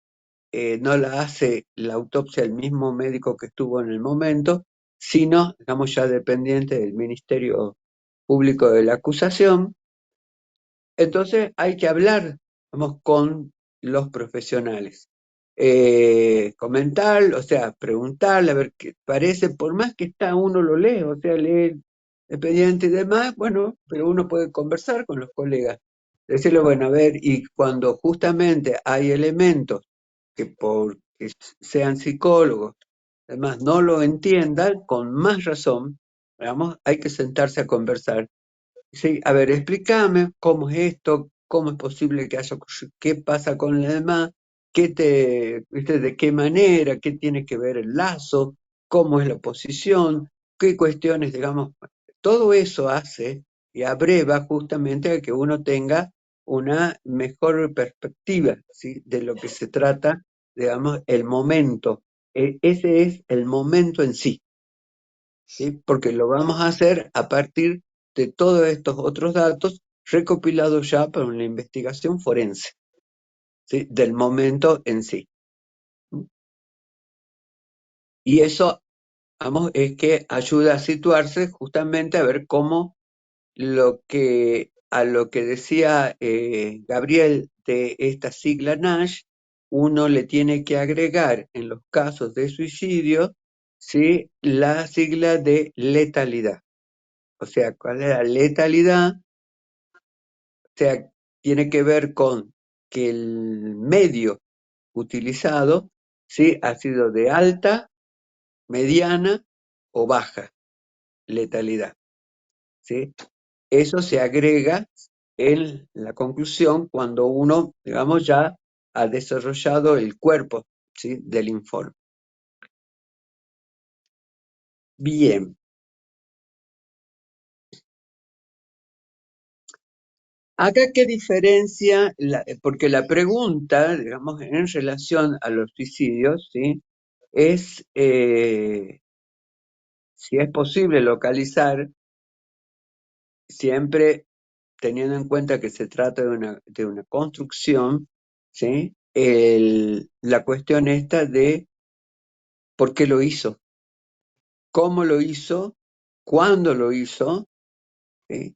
no la hace la autopsia el mismo médico que estuvo en el momento, sino, digamos, ya dependiente del Ministerio Público de la acusación. Entonces hay que hablar, vamos, con los profesionales. comentar, o sea, preguntarle a ver qué parece, por más que está uno lo lee, o sea, lee el expediente y demás, bueno, pero uno puede conversar con los colegas, decirle, bueno, a ver, y cuando justamente hay elementos que porque sean psicólogos, además no lo entiendan, con más razón, digamos, hay que sentarse a conversar. Sí, a ver, explícame cómo es esto, cómo es posible que haya ocurrido, qué pasa con la demás, viste, de qué manera, qué tiene que ver el lazo, cómo es la posición, qué cuestiones, digamos, todo eso hace y abreva justamente a que uno tenga una mejor perspectiva, ¿sí? De lo que se trata, digamos, el momento. Ese es el momento en sí. ¿Sí? Porque lo vamos a hacer a partir de todos estos otros datos recopilados ya para una investigación forense, ¿sí? Del momento en sí. Y eso, vamos, es que ayuda a situarse justamente a ver cómo a lo que decía Gabriel de esta sigla NASH, uno le tiene que agregar en los casos de suicidio, ¿sí? La sigla de letalidad. O sea, ¿cuál es la letalidad? O sea, tiene que ver con que el medio utilizado, ¿sí? Ha sido de alta, mediana o baja letalidad, ¿sí? Eso se agrega en la conclusión cuando uno, digamos, ya ha desarrollado el cuerpo, ¿sí? Del informe. Bien. Acá qué diferencia, porque la pregunta, digamos, en relación a los suicidios, ¿sí? Es si es posible localizar, siempre teniendo en cuenta que se trata de una construcción, ¿sí? La cuestión esta de por qué lo hizo, cómo lo hizo, cuándo lo hizo, ¿sí?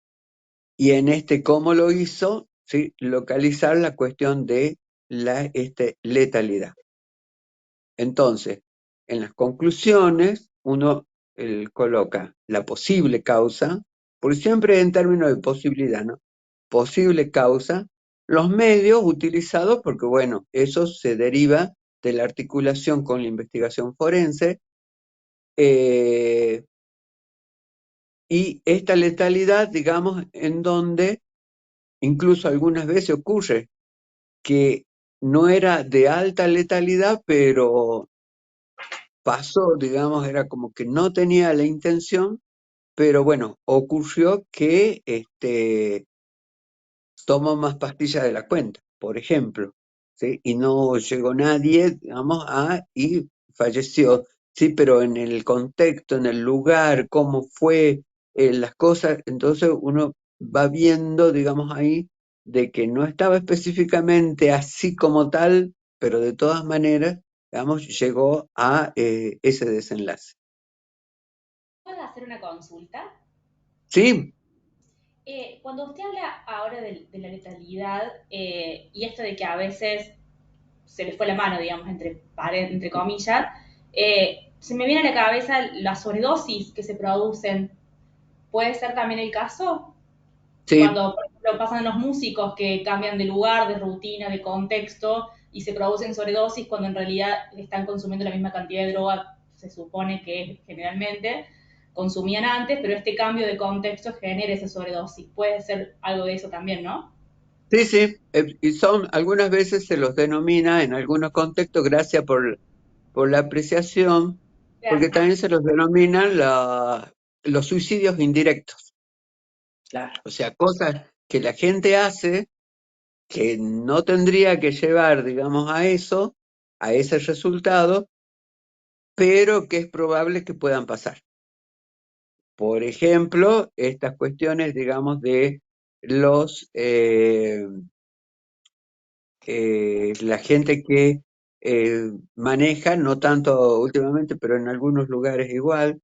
Y en este cómo lo hizo, ¿sí? Localizar la cuestión de la letalidad. Entonces, en las conclusiones, uno coloca la posible causa, porque siempre en términos de posibilidad, ¿no? Posible causa, los medios utilizados, porque bueno, eso se deriva de la articulación con la investigación forense, y esta letalidad, digamos, en donde incluso algunas veces ocurre que no era de alta letalidad, pero pasó, digamos, era como que no tenía la intención, pero bueno, ocurrió que tomó más pastillas de la cuenta, por ejemplo, ¿sí? Y no llegó nadie, digamos, y falleció, sí, pero en el contexto, en el lugar, cómo fue, las cosas, entonces uno va viendo, digamos, ahí, de que no estaba específicamente así como tal, pero de todas maneras, digamos, llegó a ese desenlace. ¿Puedo hacer una consulta? Sí, Cuando usted habla ahora de la letalidad y esto de que a veces se le fue la mano, digamos, entre comillas, se me viene a la cabeza las sobredosis que se producen. ¿Puede ser también el caso? sí, Cuando, por ejemplo, pasan los músicos que cambian de lugar, de rutina, de contexto y se producen sobredosis cuando en realidad están consumiendo la misma cantidad de droga, se supone que generalmente consumían antes, pero este cambio de contexto genera esa sobredosis. Puede ser algo de eso también, ¿no? sí, sí, y algunas veces se los denomina en algunos contextos, gracias por la apreciación, porque Gracias. también se los denominan los suicidios indirectos, Claro. o sea, cosas que la gente hace que no tendría que llevar, digamos, a eso, a ese resultado, pero que es probable que puedan pasar. Por ejemplo, estas cuestiones, digamos, de los la gente que maneja, no tanto últimamente, pero en algunos lugares igual,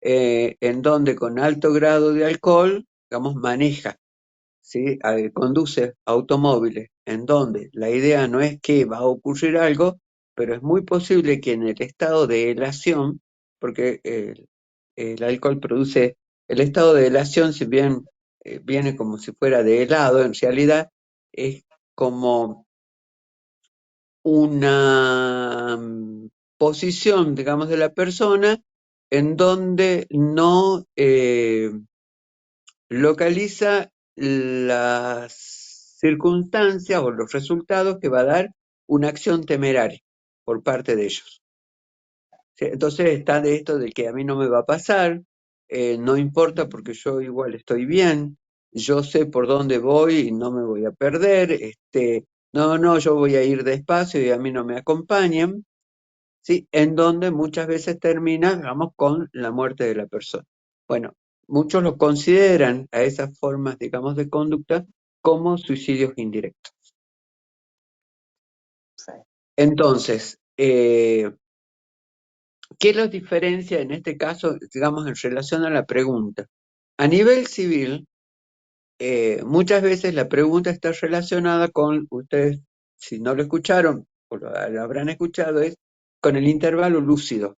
en donde con alto grado de alcohol, digamos, maneja, ¿sí? Conduce automóviles, en donde la idea no es que va a ocurrir algo, pero es muy posible que en el estado de helación, porque el alcohol produce, el estado de helación, si bien viene como si fuera de helado, en realidad es como una posición, digamos, de la persona en donde no localiza las circunstancias o los resultados que va a dar una acción temeraria por parte de ellos. ¿Sí? Entonces está de esto de que a mí no me va a pasar, no importa porque yo igual estoy bien, yo sé por dónde voy y no me voy a perder, no, yo voy a ir despacio y a mí no me acompañan, ¿sí? En donde muchas veces termina, digamos, con la muerte de la persona. Bueno, muchos lo consideran a esas formas, digamos, de conducta como suicidios indirectos. Sí. Entonces, ¿qué los diferencia en este caso, digamos, en relación a la pregunta? A nivel civil, muchas veces la pregunta está relacionada con, ustedes, si no lo escucharon o lo habrán escuchado, es con el intervalo lúcido.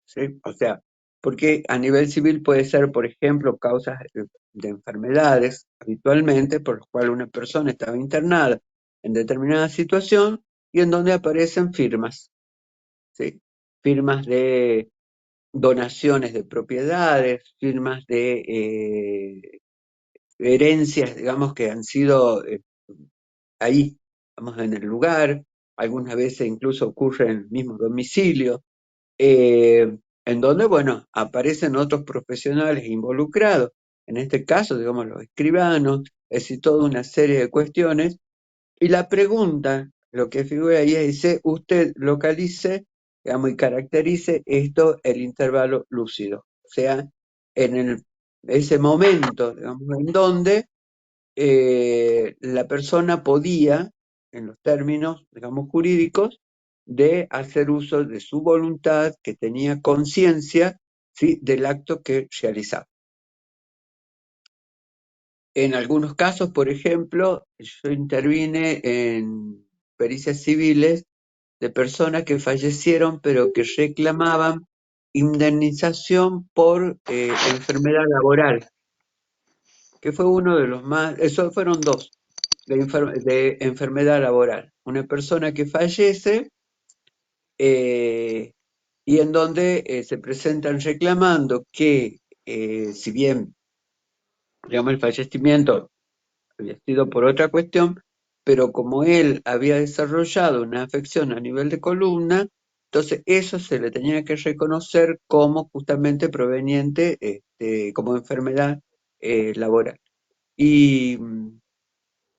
¿Sí? O sea, porque a nivel civil puede ser, por ejemplo, causas de enfermedades, habitualmente, por las cuales una persona estaba internada en determinada situación y en donde aparecen firmas, ¿sí? Firmas de donaciones de propiedades, firmas de herencias, digamos, que han sido ahí, vamos, en el lugar, algunas veces incluso ocurre en el mismo domicilio, en donde, bueno, aparecen otros profesionales involucrados, en este caso, digamos, los escribanos, es decir, toda una serie de cuestiones, y la pregunta, lo que figura ahí es, dice, usted localice, digamos, y caracterice esto, el intervalo lúcido, o sea, ese momento, digamos, en donde la persona podía, en los términos, digamos, jurídicos, de hacer uso de su voluntad, que tenía conciencia, ¿sí?, del acto que realizaba. En algunos casos, por ejemplo, yo intervine en pericias civiles de personas que fallecieron, pero que reclamaban indemnización por enfermedad laboral, que fue uno de los más, esos fueron dos, de enfermedad laboral. Una persona que fallece eh, y en donde se presentan reclamando que, si bien, digamos, el fallecimiento había sido por otra cuestión, pero como él había desarrollado una afección a nivel de columna, entonces eso se le tenía que reconocer como justamente proveniente, como enfermedad laboral. Y,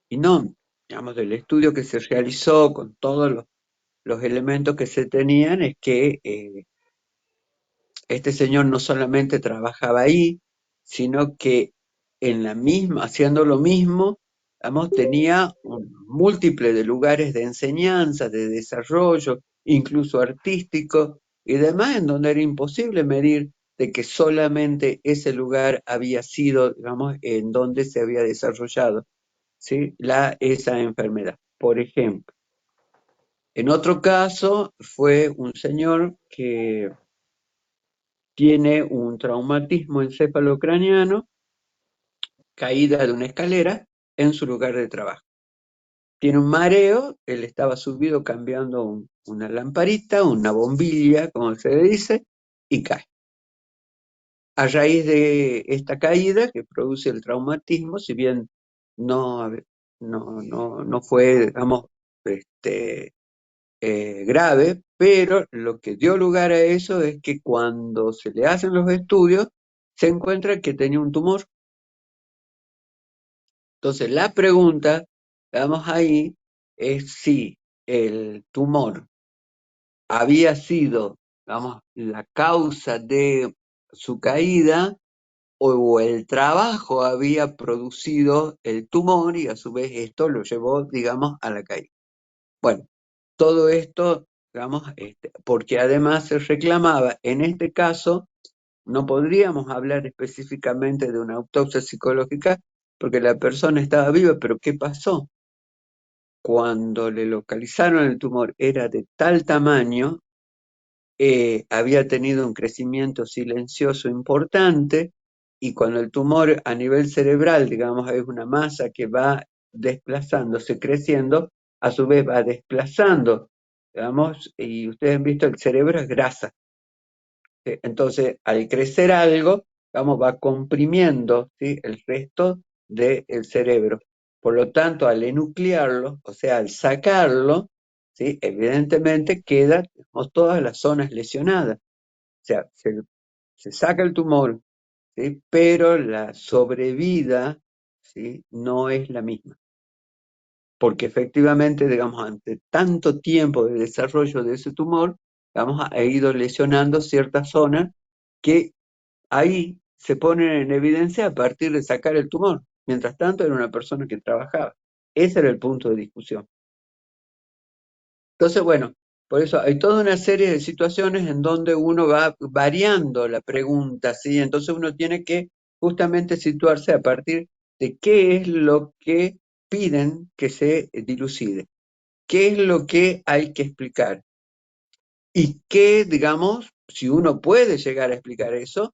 y no, digamos, del estudio que se realizó con todos los elementos que se tenían, es que este señor no solamente trabajaba ahí, sino que en la misma, haciendo lo mismo, digamos, tenía un múltiple de lugares de enseñanza, de desarrollo, incluso artístico y demás, en donde era imposible medir de que solamente ese lugar había sido, digamos, en donde se había desarrollado, ¿sí?, esa enfermedad. Por ejemplo, en otro caso fue un señor que tiene un traumatismo encefalocraniano, caída de una escalera en su lugar de trabajo. Tiene un mareo, él estaba subido cambiando una lamparita, una bombilla, como se dice, y cae. A raíz de esta caída que produce el traumatismo, si bien no fue, digamos, grave, pero lo que dio lugar a eso es que cuando se le hacen los estudios, se encuentra que tenía un tumor. Entonces, la pregunta, vamos ahí, es si el tumor había sido, vamos, la causa de su caída o el trabajo había producido el tumor y a su vez esto lo llevó, digamos, a la caída. Bueno, todo esto, digamos, porque además se reclamaba, en este caso, no podríamos hablar específicamente de una autopsia psicológica porque la persona estaba viva, pero ¿qué pasó? cuando le localizaron el tumor era de tal tamaño, había tenido un crecimiento silencioso importante, y cuando el tumor a nivel cerebral, digamos, es una masa que va desplazándose, creciendo, a su vez va desplazando, digamos, y ustedes han visto el cerebro es grasa. Entonces, al crecer algo, digamos, va comprimiendo, ¿sí?, el resto del cerebro. Por lo tanto, al enuclearlo, o sea, al sacarlo, ¿sí?, evidentemente quedan, digamos, todas las zonas lesionadas. O sea, se saca el tumor, ¿sí?, pero la sobrevida, ¿sí?, no es la misma. Porque efectivamente, digamos, ante tanto tiempo de desarrollo de ese tumor, digamos, ha ido lesionando ciertas zonas que ahí se ponen en evidencia a partir de sacar el tumor. Mientras tanto, era una persona que trabajaba. Ese era el punto de discusión. Entonces, bueno, por eso hay toda una serie de situaciones en donde uno va variando la pregunta, ¿sí? Entonces uno tiene que justamente situarse a partir de qué es lo que piden que se dilucide, qué es lo que hay que explicar y qué, digamos, si uno puede llegar a explicar eso,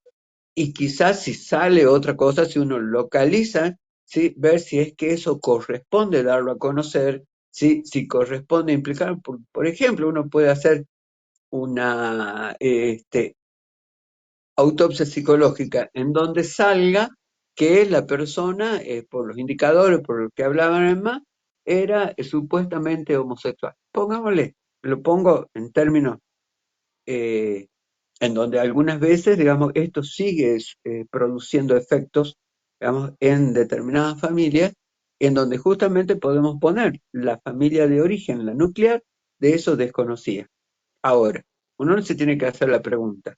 y quizás si sale otra cosa, si uno localiza, ¿sí?, ver si es que eso corresponde darlo a conocer, ¿sí?, si corresponde implicar, por ejemplo, uno puede hacer una autopsia psicológica en donde salga que la persona, por los indicadores, por lo que hablaban más, era supuestamente homosexual. Pongámosle, lo pongo en términos eh, en donde algunas veces, digamos, esto sigue produciendo efectos, digamos, en determinadas familias, en donde justamente podemos poner la familia de origen, la nuclear, de eso desconocida. Ahora, uno se tiene que hacer la pregunta,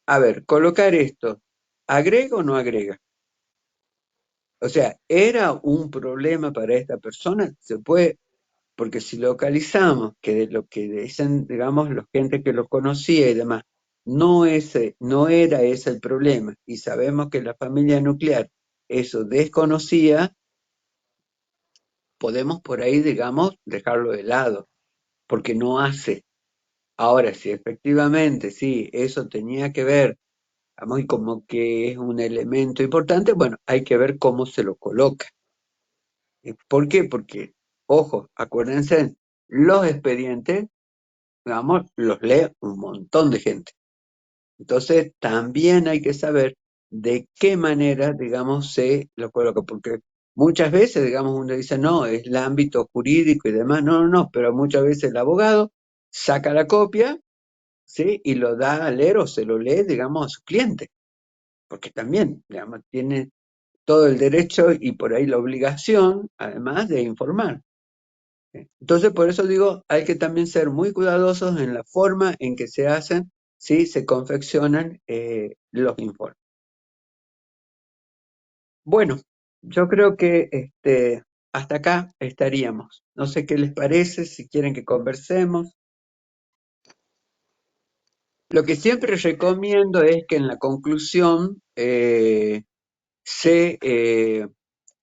a ver, colocar esto, ¿agrega o no agrega? O sea, ¿era un problema para esta persona? Se puede, porque si localizamos que de lo que dicen, digamos, la gente que lo conocía y demás, no era ese el problema, y sabemos que la familia nuclear eso desconocía, podemos por ahí, digamos, dejarlo de lado, porque no hace. Ahora, si efectivamente, sí, eso tenía que ver, digamos, y como que es un elemento importante, bueno, hay que ver cómo se lo coloca. ¿Por qué? Porque, ojo, acuérdense, los expedientes, digamos, los lee un montón de gente. Entonces, también hay que saber de qué manera, digamos, se lo coloca, porque muchas veces, digamos, uno dice, no, es el ámbito jurídico y demás, no, pero muchas veces el abogado saca la copia, ¿sí?, y lo da a leer o se lo lee, digamos, a su cliente, porque también, digamos, tiene todo el derecho y por ahí la obligación, además, de informar. Entonces, por eso digo, hay que también ser muy cuidadosos en la forma en que se hacen, si se confeccionan los informes. Bueno, yo creo que hasta acá estaríamos. No sé qué les parece, si quieren que conversemos. Lo que siempre recomiendo es que en la conclusión se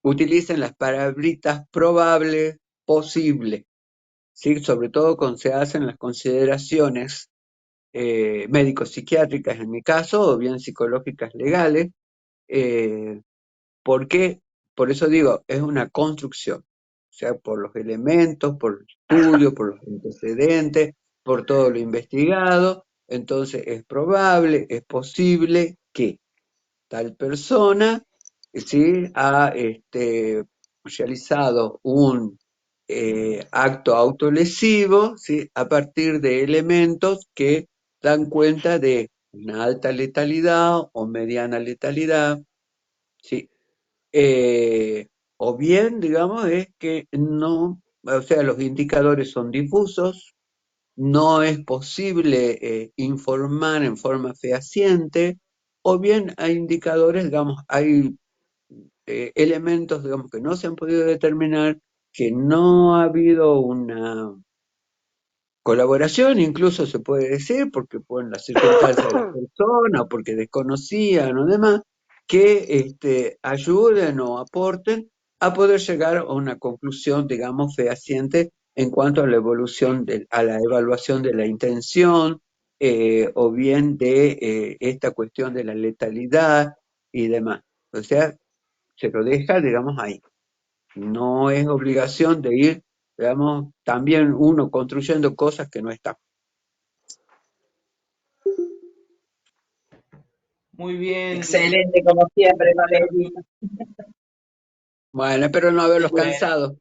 utilicen las palabritas probable, posible, ¿sí? Sobre todo cuando se hacen las consideraciones médico-psiquiátricas en mi caso, o bien psicológicas legales, porque, por eso digo, es una construcción, o sea, por los elementos, por el estudio, por los antecedentes, por todo lo investigado, entonces es probable, es posible que tal persona, ¿sí?, ha realizado un acto autolesivo, ¿sí?, a partir de elementos que dan cuenta de una alta letalidad o mediana letalidad, ¿sí? O bien, digamos, es que no, o sea, los indicadores son difusos, no es posible informar en forma fehaciente, o bien hay indicadores, digamos, hay elementos, digamos, que no se han podido determinar, que no ha habido una colaboración, incluso se puede decir, porque fueron las circunstancias de la persona, o porque desconocían o demás, que ayuden o aporten a poder llegar a una conclusión, digamos, fehaciente en cuanto a la evolución, a la evaluación de la intención, o bien de esta cuestión de la letalidad y demás. O sea, se lo deja, digamos, ahí. No es obligación de ir, digamos, también uno construyendo cosas que no están. Muy bien. Excelente, como siempre, Mabel. Bueno, espero no haberlos Bueno. cansado.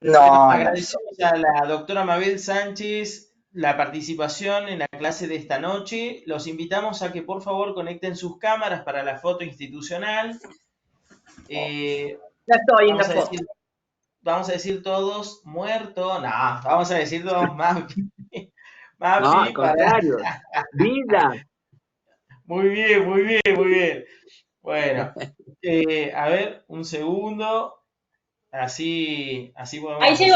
No, Bueno, no. agradecemos a la doctora Mabel Sánchez la participación en la clase de esta noche. Los invitamos a que por favor conecten sus cámaras para la foto institucional. Ya estoy en la foto. Vamos a decir todos muerto. No, vamos a decir todos Mapi. No, al contrario. Vida. Muy bien, muy bien, muy bien. Bueno, a ver, un segundo. Así podemos. Ahí llego.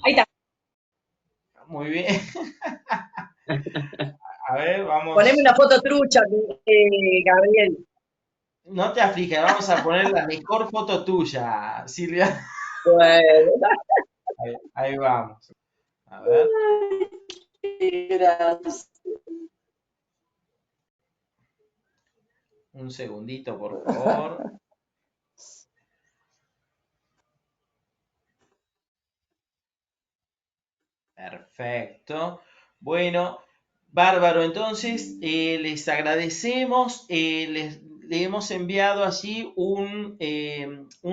Ahí está. Muy bien. A ver, vamos. Poneme una foto trucha, Gabriel. No te aflijas, vamos a poner la mejor foto tuya, Silvia. Bueno. Ahí vamos. A ver. Gracias. Un segundito, por favor. Perfecto. Bueno, bárbaro. Entonces, les agradecemos. Le hemos enviado allí un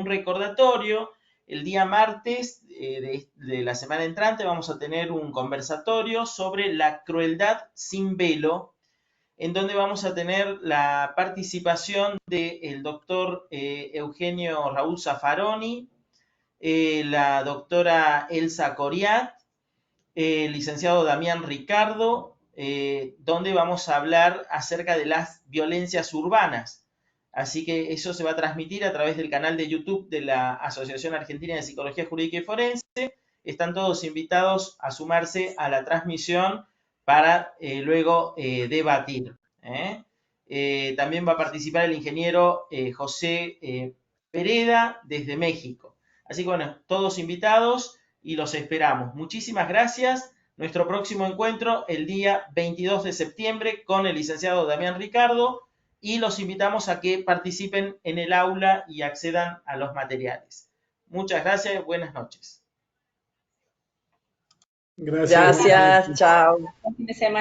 recordatorio. El día martes de la semana entrante vamos a tener un conversatorio sobre la crueldad sin velo, en donde vamos a tener la participación del doctor Eugenio Raúl Zaffaroni, la doctora Elsa Coriat, el licenciado Damián Ricardo, donde vamos a hablar acerca de las violencias urbanas. Así que eso se va a transmitir a través del canal de YouTube de la Asociación Argentina de Psicología Jurídica y Forense. Están todos invitados a sumarse a la transmisión para luego debatir. También va a participar el ingeniero José Pereda desde México. Así que bueno, todos invitados y los esperamos. Muchísimas gracias. Nuestro próximo encuentro el día 22 de septiembre con el licenciado Damián Ricardo, y los invitamos a que participen en el aula y accedan a los materiales. Muchas gracias y buenas noches. Gracias. Gracias, chao. Buen fin de semana.